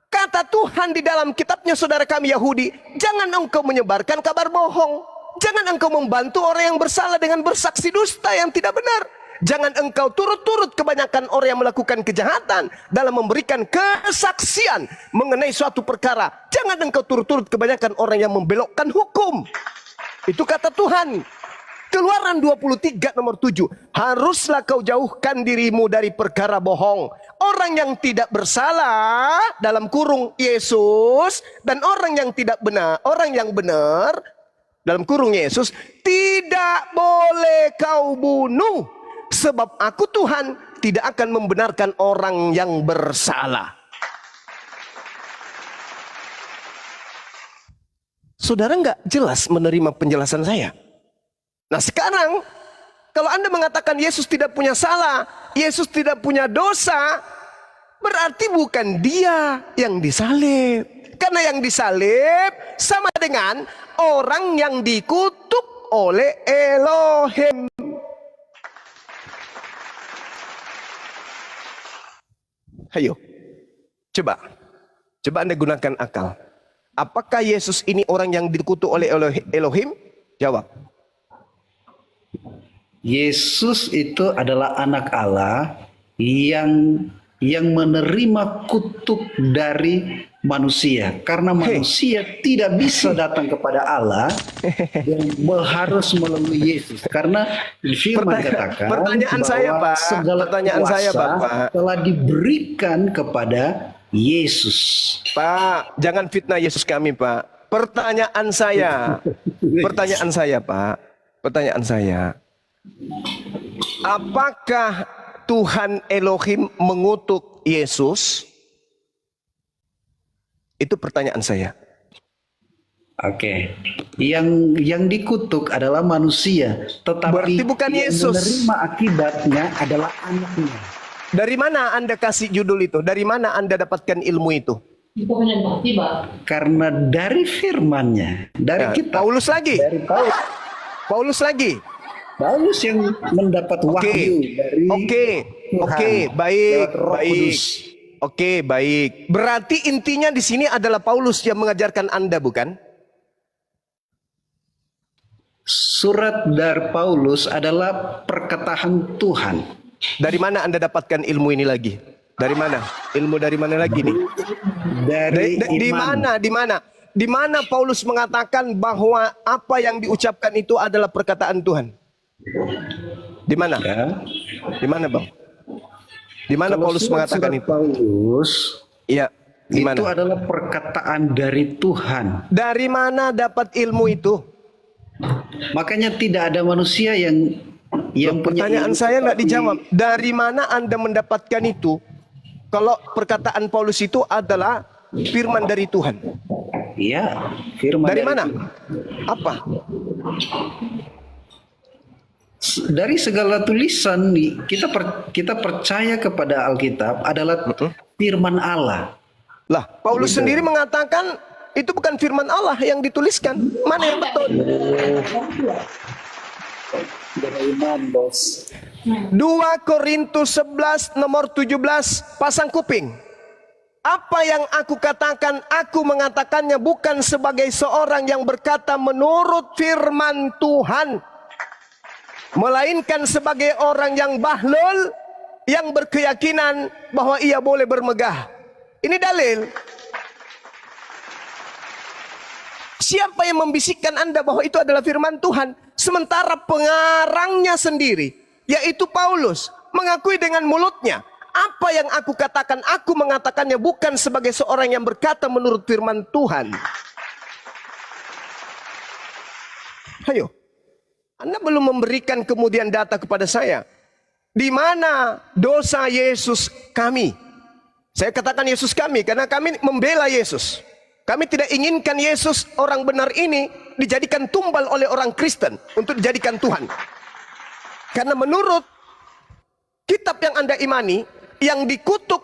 kata Tuhan di dalam kitabnya saudara kami Yahudi, jangan engkau menyebarkan kabar bohong. Jangan engkau membantu orang yang bersalah dengan bersaksi dusta yang tidak benar. Jangan engkau turut-turut kebanyakan orang yang melakukan kejahatan dalam memberikan kesaksian mengenai suatu perkara. Jangan engkau turut-turut kebanyakan orang yang membelokkan hukum. Itu kata Tuhan. Keluaran 23 nomor 7. Haruslah kau jauhkan dirimu dari perkara bohong. Orang yang tidak bersalah dalam kurung Yesus dan orang yang tidak benar, orang yang benar dalam kurung Yesus tidak boleh kau bunuh. Sebab aku Tuhan tidak akan membenarkan orang yang bersalah. Saudara nggak jelas menerima penjelasan saya? Nah sekarang, kalau Anda mengatakan Yesus tidak punya salah, Yesus tidak punya dosa, berarti bukan dia yang disalib. Karena yang disalib sama dengan orang yang dikutuk oleh Elohim. Ayo, coba Anda gunakan akal. Apakah Yesus ini orang yang dikutuk oleh Elohim? Jawab. Yesus itu adalah anak Allah yang menerima kutuk dari manusia, karena manusia tidak bisa datang kepada Allah dan harus melalui Yesus, karena firman katakan pertanyaan bahwa saya, Pak. segala Pertanyaan kuasa saya, Bapak, telah diberikan kepada Yesus. Pak, jangan fitnah Yesus kami, Pak. Pertanyaan saya, Pak. Pertanyaan saya, apakah Tuhan Elohim mengutuk Yesus? Itu pertanyaan saya. Oke, yang dikutuk adalah manusia, tetapi Berarti bukan yang Yesus. menerima akibatnya adalah anaknya. Dari mana Anda kasih judul itu? Dari mana Anda dapatkan ilmu itu? Itu menembak tiba. Karena dari firman-Nya, dari Ya, kita, Paulus lagi. dari Paulus lagi. Paulus yang mendapat wahyu dari Oke, baik, lewat Roh baik. Kudus. Oke, baik. Berarti intinya di sini adalah Paulus yang mengajarkan Anda, bukan? Surat dari Paulus adalah perkataan Tuhan. Dari mana Anda dapatkan ilmu ini lagi? Dari mana? Ilmu dari mana lagi nih? Dari Di iman. mana? Di mana Paulus mengatakan bahwa apa yang diucapkan itu adalah perkataan Tuhan? Di mana? Ya. Di mana, Bang? Di mana Kalau Paulus mengatakan surat itu? Paulus Iya, di itu mana? adalah perkataan dari Tuhan. Dari mana dapat ilmu itu? Makanya tidak ada manusia yang punya Pertanyaan ilmu saya nggak seperti- dijawab. Dari mana Anda mendapatkan itu? Kalau perkataan Paulus itu adalah firman dari Tuhan. Iya, firman Dari mana? Tuhan. Apa? Dari segala tulisan kita percaya kepada Alkitab adalah firman Allah. Lah, Paulus sendiri mengatakan itu bukan firman Allah yang dituliskan. Mana yang betul? Beriman, bos. 2 Korintus 11 nomor 17, pasang kuping. Apa yang aku katakan, aku mengatakannya bukan sebagai seorang yang berkata menurut firman Tuhan, melainkan sebagai orang yang bahlul, yang berkeyakinan bahwa ia boleh bermegah. Ini dalil. Siapa yang membisikkan Anda bahwa itu adalah firman Tuhan? Sementara pengarangnya sendiri, yaitu Paulus, mengakui dengan mulutnya, apa yang aku katakan, aku mengatakannya bukan sebagai seorang yang berkata menurut firman Tuhan. Ayo, Anda belum memberikan kemudian data kepada saya. Di mana dosa Yesus kami? Saya katakan Yesus kami karena kami membela Yesus. Kami tidak inginkan Yesus orang benar ini dijadikan tumbal oleh orang Kristen untuk dijadikan Tuhan. Karena menurut kitab yang Anda imani, yang dikutuk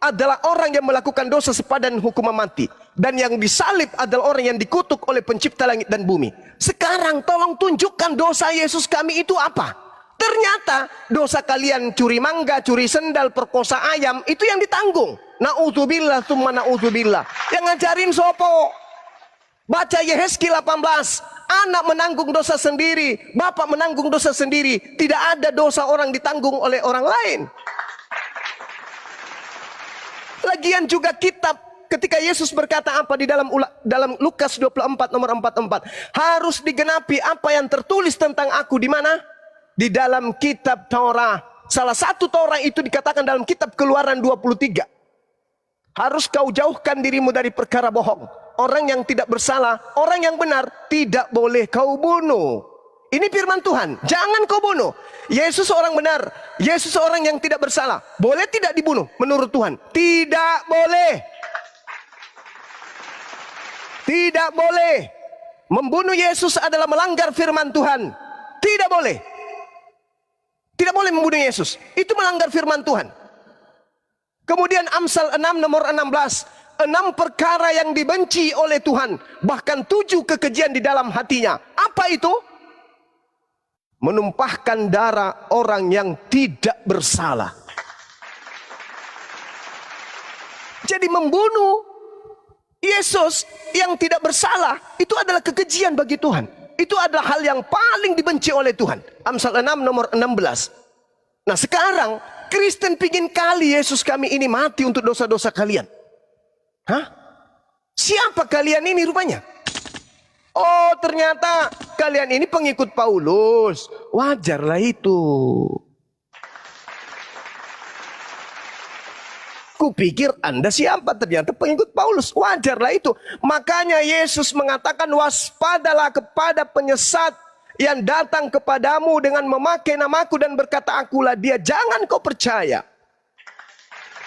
adalah orang yang melakukan dosa sepadan hukuman mati. Dan yang disalib adalah orang yang dikutuk oleh pencipta langit dan bumi. Sekarang tolong tunjukkan dosa Yesus kami itu apa? Ternyata dosa kalian curi mangga, curi sendal, perkosa ayam, itu yang ditanggung. Na'udzubillah, tsumma na'udzubillah. Yang ngajarin sopo? Baca Yehezkiel 18. Anak menanggung dosa sendiri, bapak menanggung dosa sendiri. Tidak ada dosa orang ditanggung oleh orang lain. Lagian juga kitab ketika Yesus berkata apa di dalam Lukas 24 nomor 44, harus digenapi apa yang tertulis tentang aku di mana? Di dalam kitab Taurat. Salah satu Taurat itu dikatakan dalam kitab Keluaran 23. Harus kau jauhkan dirimu dari perkara bohong. Orang yang tidak bersalah, orang yang benar tidak boleh kau bunuh. Ini firman Tuhan. Jangan kau bunuh. Yesus orang benar, Yesus orang yang tidak bersalah. Boleh tidak dibunuh menurut Tuhan? Tidak boleh. Tidak boleh. Membunuh Yesus adalah melanggar firman Tuhan. Tidak boleh. Tidak boleh membunuh Yesus. Itu melanggar firman Tuhan. Kemudian Amsal 6 nomor 16. 6 perkara yang dibenci oleh Tuhan. Bahkan 7 kekejian di dalam hatinya. Apa itu? Menumpahkan darah orang yang tidak bersalah. Jadi membunuh Yesus yang tidak bersalah itu adalah kekejian bagi Tuhan. Itu adalah hal yang paling dibenci oleh Tuhan. Amsal 6 nomor 16. Nah sekarang Kristen pingin kali Yesus kami ini mati untuk dosa-dosa kalian. Hah? Siapa kalian ini rupanya? Oh ternyata kalian ini pengikut Paulus. Wajarlah itu. Kupikir Anda siapa? Ternyata pengikut Paulus. Wajarlah itu. Makanya Yesus mengatakan waspadalah kepada penyesat yang datang kepadamu dengan memakai namaku dan berkata akulah dia. Jangan kau percaya.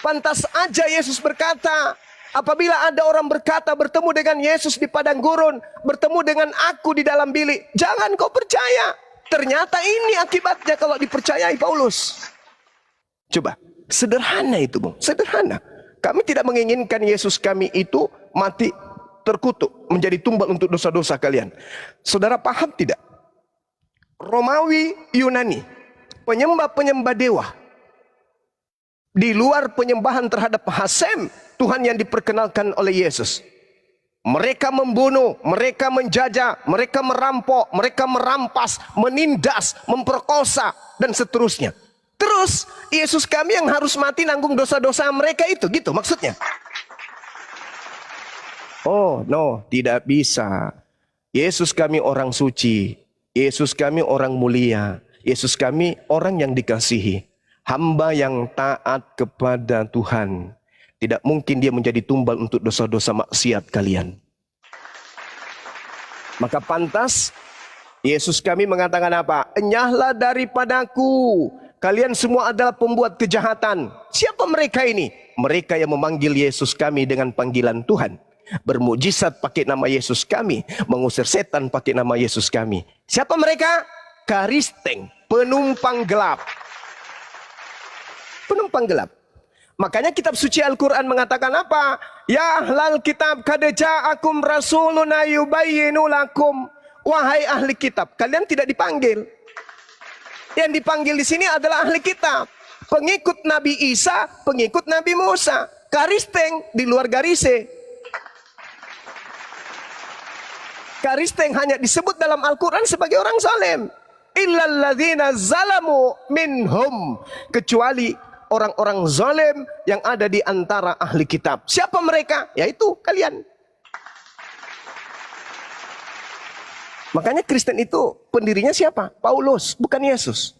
Pantas aja Yesus berkata, apabila ada orang berkata bertemu dengan Yesus di padang gurun, bertemu dengan aku di dalam bilik, jangan kau percaya. Ternyata ini akibatnya kalau dipercayai Paulus. Coba. Sederhana itu, Bung. Sederhana. Kami tidak menginginkan Yesus kami itu mati terkutuk, menjadi tumbal untuk dosa-dosa kalian. Saudara paham tidak? Romawi, Yunani, penyembah-penyembah dewa. Di luar penyembahan terhadap Hasem, Tuhan yang diperkenalkan oleh Yesus. Mereka membunuh, mereka menjajah, mereka merampok, mereka merampas, menindas, memperkosa, dan seterusnya. Terus Yesus kami yang harus mati nanggung dosa-dosa mereka itu, gitu maksudnya. Oh no, tidak bisa. Yesus kami orang suci, Yesus kami orang mulia, Yesus kami orang yang dikasihi, hamba yang taat kepada Tuhan. Tidak mungkin dia menjadi tumbal untuk dosa-dosa maksiat kalian. Maka pantas Yesus kami mengatakan apa? Enyahlah daripadaku. Kalian semua adalah pembuat kejahatan. Siapa mereka ini? Mereka yang memanggil Yesus kami dengan panggilan Tuhan. Bermujizat pakai nama Yesus kami. Mengusir setan pakai nama Yesus kami. Siapa mereka? Karisteng. Penumpang gelap. Penumpang gelap. Makanya kitab suci Al-Quran mengatakan apa? Ya ahlal kitab kad ja'akum rasulun yubayyinu lakum. Wahai ahli kitab, kalian tidak dipanggil. Yang dipanggil di sini adalah ahli kitab, pengikut Nabi Isa, pengikut Nabi Musa. Karisteng di luar garise. Karisteng hanya disebut dalam Al-Quran sebagai orang zalim. Illalladzina zalamu minhum, kecuali orang-orang zalim yang ada di antara ahli kitab. Siapa mereka? Yaitu kalian. Makanya Kristen itu pendirinya siapa? Paulus, bukan Yesus.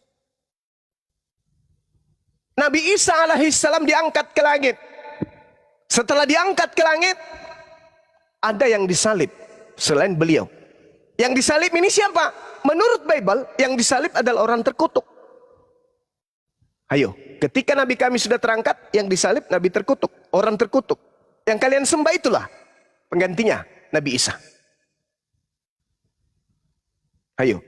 Nabi Isa alaihissalam diangkat ke langit. Setelah diangkat ke langit, ada yang disalib selain beliau. Yang disalib ini siapa? Menurut Bible, yang disalib adalah orang terkutuk. Ayo, ketika Nabi kami sudah terangkat, yang disalib Nabi terkutuk, orang terkutuk. Yang kalian sembah itulah penggantinya Nabi Isa. Ayo,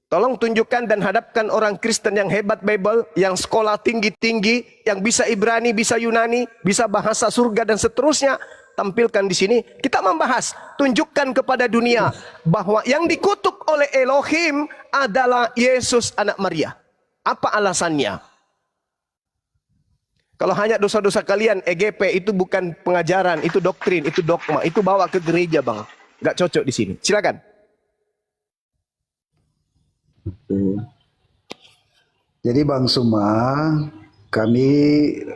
tolong tunjukkan dan hadapkan orang Kristen yang hebat Bible, yang sekolah tinggi-tinggi, yang bisa Ibrani, bisa Yunani, bisa bahasa surga dan seterusnya. Tampilkan di sini. Kita membahas, tunjukkan kepada dunia bahwa yang dikutuk oleh Elohim adalah Yesus anak Maria. Apa alasannya? Kalau hanya dosa-dosa kalian, EGP itu bukan pengajaran, itu doktrin, itu dogma, itu bawa ke gereja, Bang. Gak cocok di sini. Silakan. Jadi Bang Suma, kami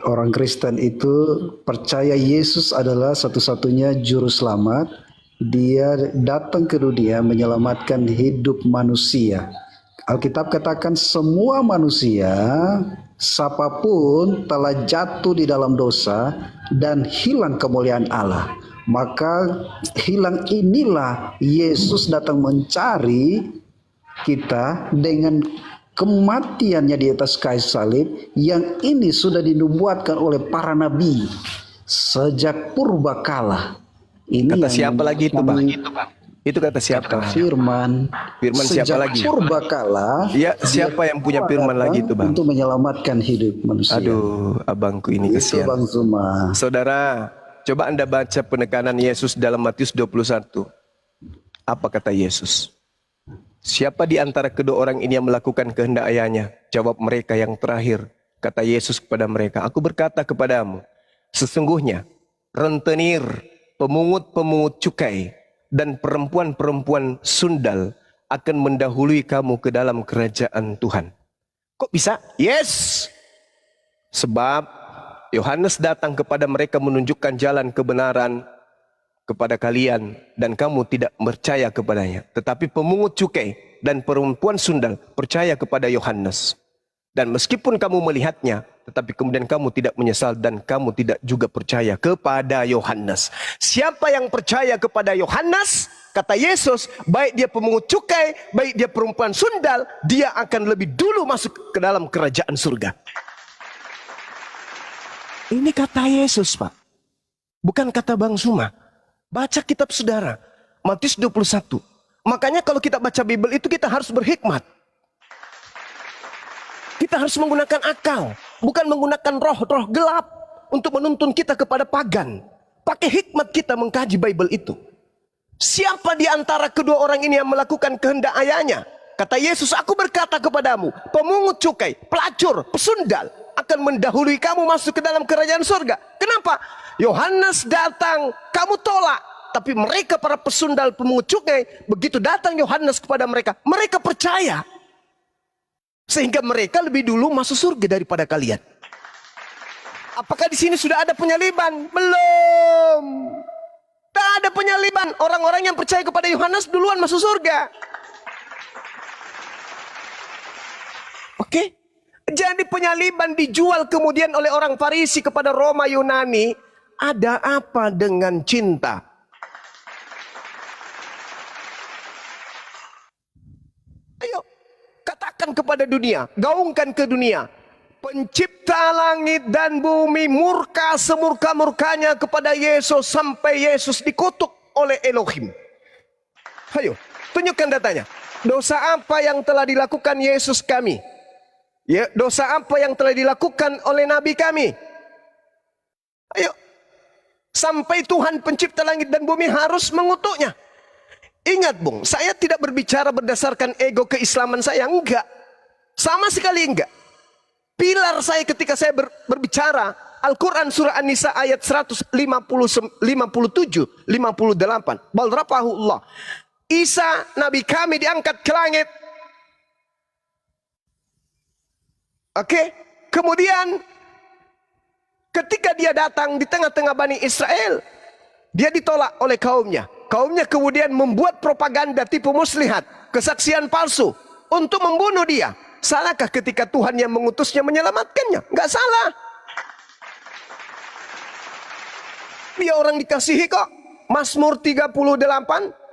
orang Kristen itu percaya Yesus adalah satu-satunya juru selamat. Dia datang ke dunia menyelamatkan hidup manusia. Alkitab katakan semua manusia, siapapun telah jatuh di dalam dosa dan hilang kemuliaan Allah. Maka hilang inilah Yesus datang mencari kita dengan kematiannya di atas kayu salib, yang ini sudah dinubuatkan oleh para nabi sejak purbakala. Ini Kata siapa lagi itu, Bang? Bang? Itu kata siapa? Firman. Firman siapa Sejak lagi? purbakala. Ya, siapa yang punya firman lagi itu, Bang? Untuk menyelamatkan hidup manusia. Aduh, abangku ini Itu kesian. Bang Zuma. Saudara, coba Anda baca penekanan Yesus dalam Matius 21. Apa kata Yesus? Siapa di antara kedua orang ini yang melakukan kehendak ayahnya? Jawab mereka yang terakhir. Kata Yesus kepada mereka, aku berkata kepadamu, sesungguhnya rentenir, pemungut-pemungut cukai, dan perempuan-perempuan sundal akan mendahului kamu ke dalam kerajaan Tuhan. Kok bisa? Yes! Sebab Yohanes datang kepada mereka menunjukkan jalan kebenaran kepada kalian dan kamu tidak percaya kepadanya. Tetapi pemungut cukai dan perempuan sundal percaya kepada Yohanes. Dan meskipun kamu melihatnya, tetapi kemudian kamu tidak menyesal dan kamu tidak juga percaya kepada Yohanes. Siapa yang percaya kepada Yohanes, kata Yesus, baik dia pemungut cukai, baik dia perempuan sundal, dia akan lebih dulu masuk ke dalam kerajaan surga. Ini kata Yesus, Pak. Bukan kata Bang Suma. Baca kitab saudara, Matius 21. Makanya kalau kita baca Bible itu kita harus berhikmat. Kita harus menggunakan akal, bukan menggunakan roh-roh gelap untuk menuntun kita kepada pagan. Pakai hikmat kita mengkaji Bible itu. Siapa di antara kedua orang ini yang melakukan kehendak ayahnya? Kata Yesus, aku berkata kepadamu, pemungut cukai, pelacur, pesundal akan mendahului kamu masuk ke dalam kerajaan surga. Kenapa? Yohanes datang, kamu tolak. Tapi mereka para pesundal, pemungut cukai, begitu datang Yohanes kepada mereka, mereka percaya. Sehingga mereka lebih dulu masuk surga daripada kalian. Apakah di sini sudah ada penyaliban? Belum. Tak ada penyaliban. Orang-orang yang percaya kepada Yohanes duluan masuk surga. Oke? Jadi penyaliban dijual kemudian oleh orang Farisi kepada Roma Yunani. Ada apa dengan cinta? Ayo, katakan kepada dunia, gaungkan ke dunia. Pencipta langit dan bumi murka semurka-murkanya kepada Yesus sampai Yesus dikutuk oleh Elohim. Ayo, tunjukkan datanya. Dosa apa yang telah dilakukan Yesus kami? Ya, dosa apa yang telah dilakukan oleh Nabi kami? Ayo, sampai Tuhan pencipta langit dan bumi harus mengutuknya. Ingat Bung, saya tidak berbicara berdasarkan ego keislaman saya, enggak. Sama sekali enggak. Pilar saya ketika saya berbicara, Al-Quran surah An-Nisa ayat 157, 58. Bal rafa'ahullah. Isa, Nabi kami diangkat ke langit. Oke, kemudian ketika dia datang di tengah-tengah Bani Israel, dia ditolak oleh kaumnya. kaumnya kemudian membuat propaganda tipu muslihat, kesaksian palsu untuk membunuh dia. Salahkah ketika Tuhan yang mengutusnya menyelamatkannya? Enggak salah. Dia orang dikasihi kok. Mazmur 38,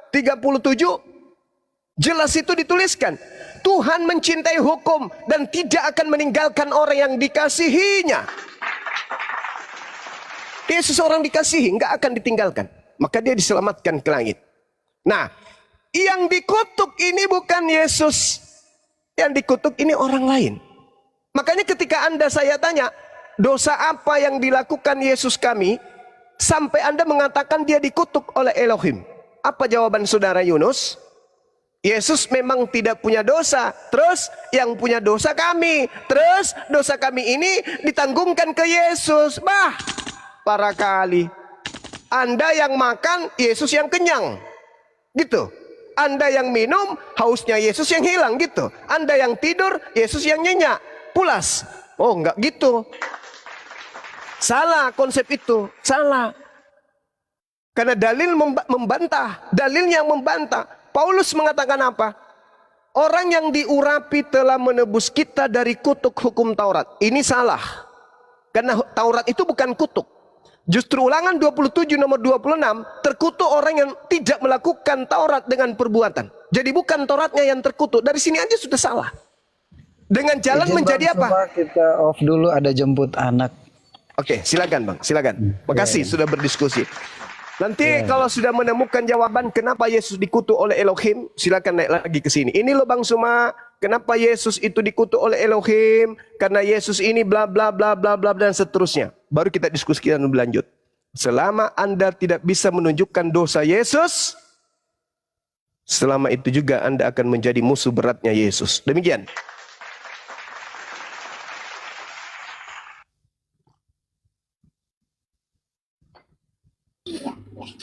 37 jelas itu dituliskan. Tuhan mencintai hukum dan tidak akan meninggalkan orang yang dikasihinya. Yesus orang dikasihi, enggak akan ditinggalkan. Maka dia diselamatkan ke langit. Nah, yang dikutuk ini bukan Yesus. Yang dikutuk ini orang lain. Makanya ketika saya tanya, dosa apa yang dilakukan Yesus kami, sampai Anda mengatakan dia dikutuk oleh Elohim. Apa jawaban saudara Yunus? Yesus memang tidak punya dosa. Terus yang punya dosa kami. Terus dosa kami ini ditanggungkan ke Yesus. Bah, para kali. Anda yang makan, Yesus yang kenyang. Gitu. Anda yang minum, hausnya Yesus yang hilang gitu. Anda yang tidur, Yesus yang nyenyak. Pulas. Oh, enggak gitu. Salah konsep itu. Salah. Karena dalil membantah. Dalilnya yang membantah. Paulus mengatakan apa? Orang yang diurapi telah menebus kita dari kutuk hukum Taurat. Ini salah. Karena Taurat itu bukan kutuk. Justru Ulangan 27 nomor 26, terkutuk orang yang tidak melakukan Taurat dengan perbuatan. Jadi bukan Tauratnya yang terkutuk. Dari sini aja sudah salah. Dengan jalan Izin, menjadi Bang, apa? coba kita off dulu, ada jemput anak. Oke, silakan Bang, silakan. Makasih sudah berdiskusi. Nanti kalau sudah menemukan jawaban kenapa Yesus dikutuk oleh Elohim, silakan naik lagi ke sini. Ini loh Bang Suma, kenapa Yesus itu dikutuk oleh Elohim? Karena Yesus ini bla bla bla bla bla dan seterusnya. Baru kita diskusikan lebih lanjut. Selama Anda tidak bisa menunjukkan dosa Yesus, selama itu juga Anda akan menjadi musuh beratnya Yesus. Demikian.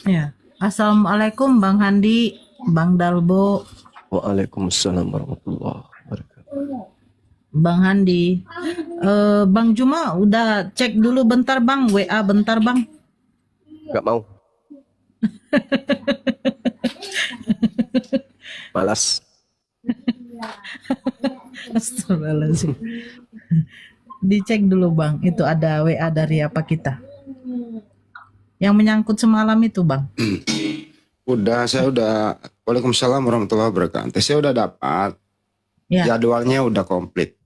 Ya. Assalamualaikum Bang Handi, Bang Dalbo, Waalaikumsalam warahmatullahi wabarakatuh. Bang Handi. Bang Juma udah cek dulu bentar Bang, WA bentar Bang. Gak mau. Malas. Astagfirullahaladzim. Dicek dulu Bang, itu ada WA dari apa kita? Yang menyangkut semalam itu Bang. Saya udah. Waalaikumsalam warahmatullahi wabarakatuh. Saya udah dapat. Ya. Jadwalnya udah komplit.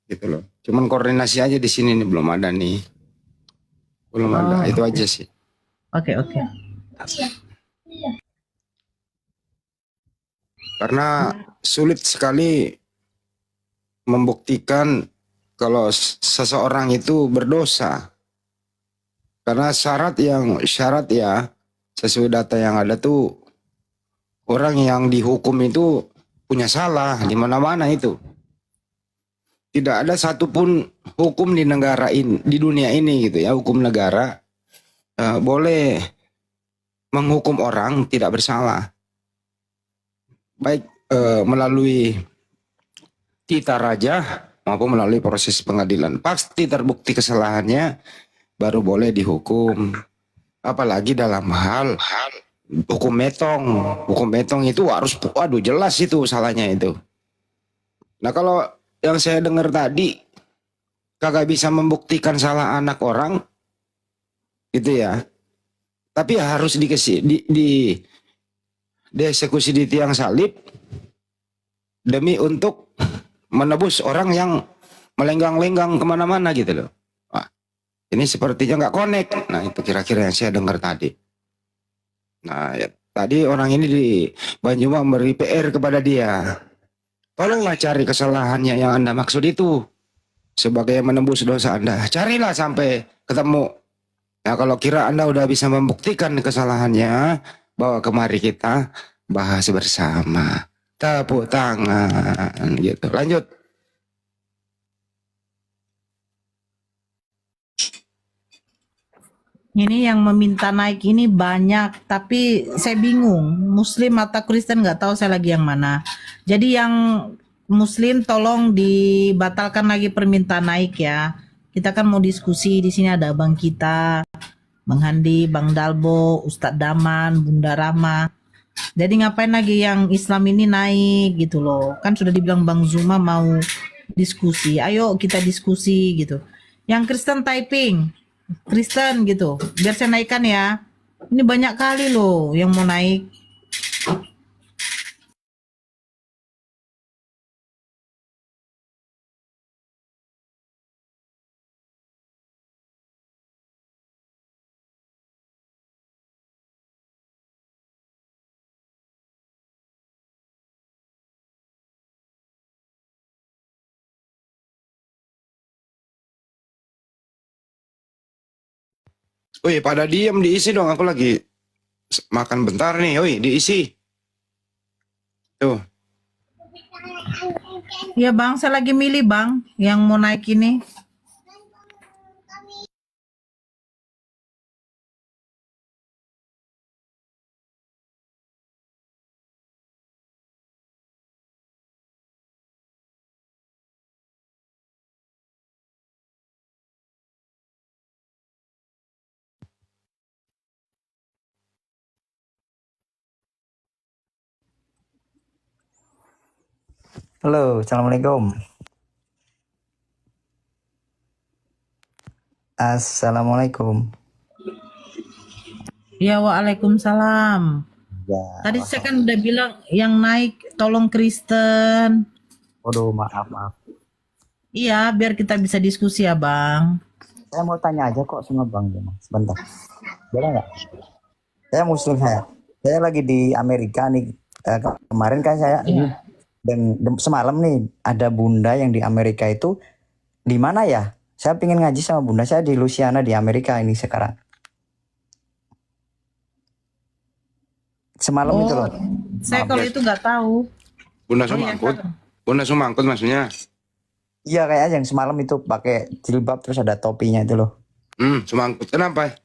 Gitu loh. Cuman koordinasi aja di sini nih belum ada nih. Belum ada. Itu aja sih. Oke. Karena sulit sekali membuktikan kalau seseorang itu berdosa. Karena syarat ya sesuai data yang ada tuh orang yang dihukum itu punya salah di mana-mana itu. Tidak ada satupun hukum di negara ini, di dunia ini gitu ya, hukum negara boleh menghukum orang tidak bersalah. Baik melalui tita raja maupun melalui proses pengadilan. Pasti terbukti kesalahannya baru boleh dihukum. Apalagi dalam hal hukum metong. Hukum metong itu harus, waduh jelas itu salahnya itu. Nah kalau yang saya dengar tadi kagak bisa membuktikan salah anak orang gitu ya. Tapi harus dieksekusi di tiang salib demi untuk menebus orang yang melenggang-lenggang kemana-mana gitu loh. Wah, ini sepertinya nggak connect. Nah itu kira-kira yang saya dengar tadi. Nah ya, tadi orang ini di Banyuma memberi PR kepada dia. Tolonglah cari kesalahannya yang Anda maksud itu. Sebagai menembus dosa Anda. Carilah sampai ketemu. Nah kalau kira Anda udah bisa membuktikan kesalahannya, bawa kemari kita bahas bersama. Tepuk tangan gitu. Lanjut. Ini yang meminta naik ini banyak, tapi saya bingung. Muslim atau Kristen nggak tahu saya lagi yang mana. Jadi yang Muslim tolong dibatalkan lagi permintaan naik ya. Kita kan mau diskusi di sini ada abang kita. Bang Handi, Bang Dalbo, Ustadz Daman, Bunda Rama. Jadi ngapain lagi yang Islam ini naik gitu loh. Kan sudah dibilang Bang Zuma mau diskusi. Ayo kita diskusi gitu. Yang Kristen typing. Kristen gitu. Biar saya naikkan ya. Ini banyak kali loh yang mau naik. Woi, pada diem, diisi dong. Aku lagi makan bentar nih. Woi, diisi. Tuh. Ya Bang, saya lagi milih Bang yang mau naik ini. Halo, Assalamualaikum. Assalamualaikum. Ya Waalaikumsalam. Ya, Tadi saya kan udah bilang yang naik tolong Kristen. waduh, maaf. Iya, biar kita bisa diskusi ya Bang. Saya mau tanya aja kok sama Bang Jema. Sebentar. Boleh nggak? Saya Muslim saya. Saya lagi di Amerika nih. Kemarin kan saya ini dan semalam nih ada Bunda yang di Amerika itu di mana ya? Saya pengen ngaji sama Bunda saya di Louisiana di Amerika ini sekarang. Semalam itu loh. Saya Maaf, kalau guys. itu nggak tahu. Bunda Oh, iya, Sumangkut. Kak. Bunda Sumangkut maksudnya. Iya kayak yang semalam itu pakai jilbab terus ada topinya itu loh. Sumangkut. Kenapa?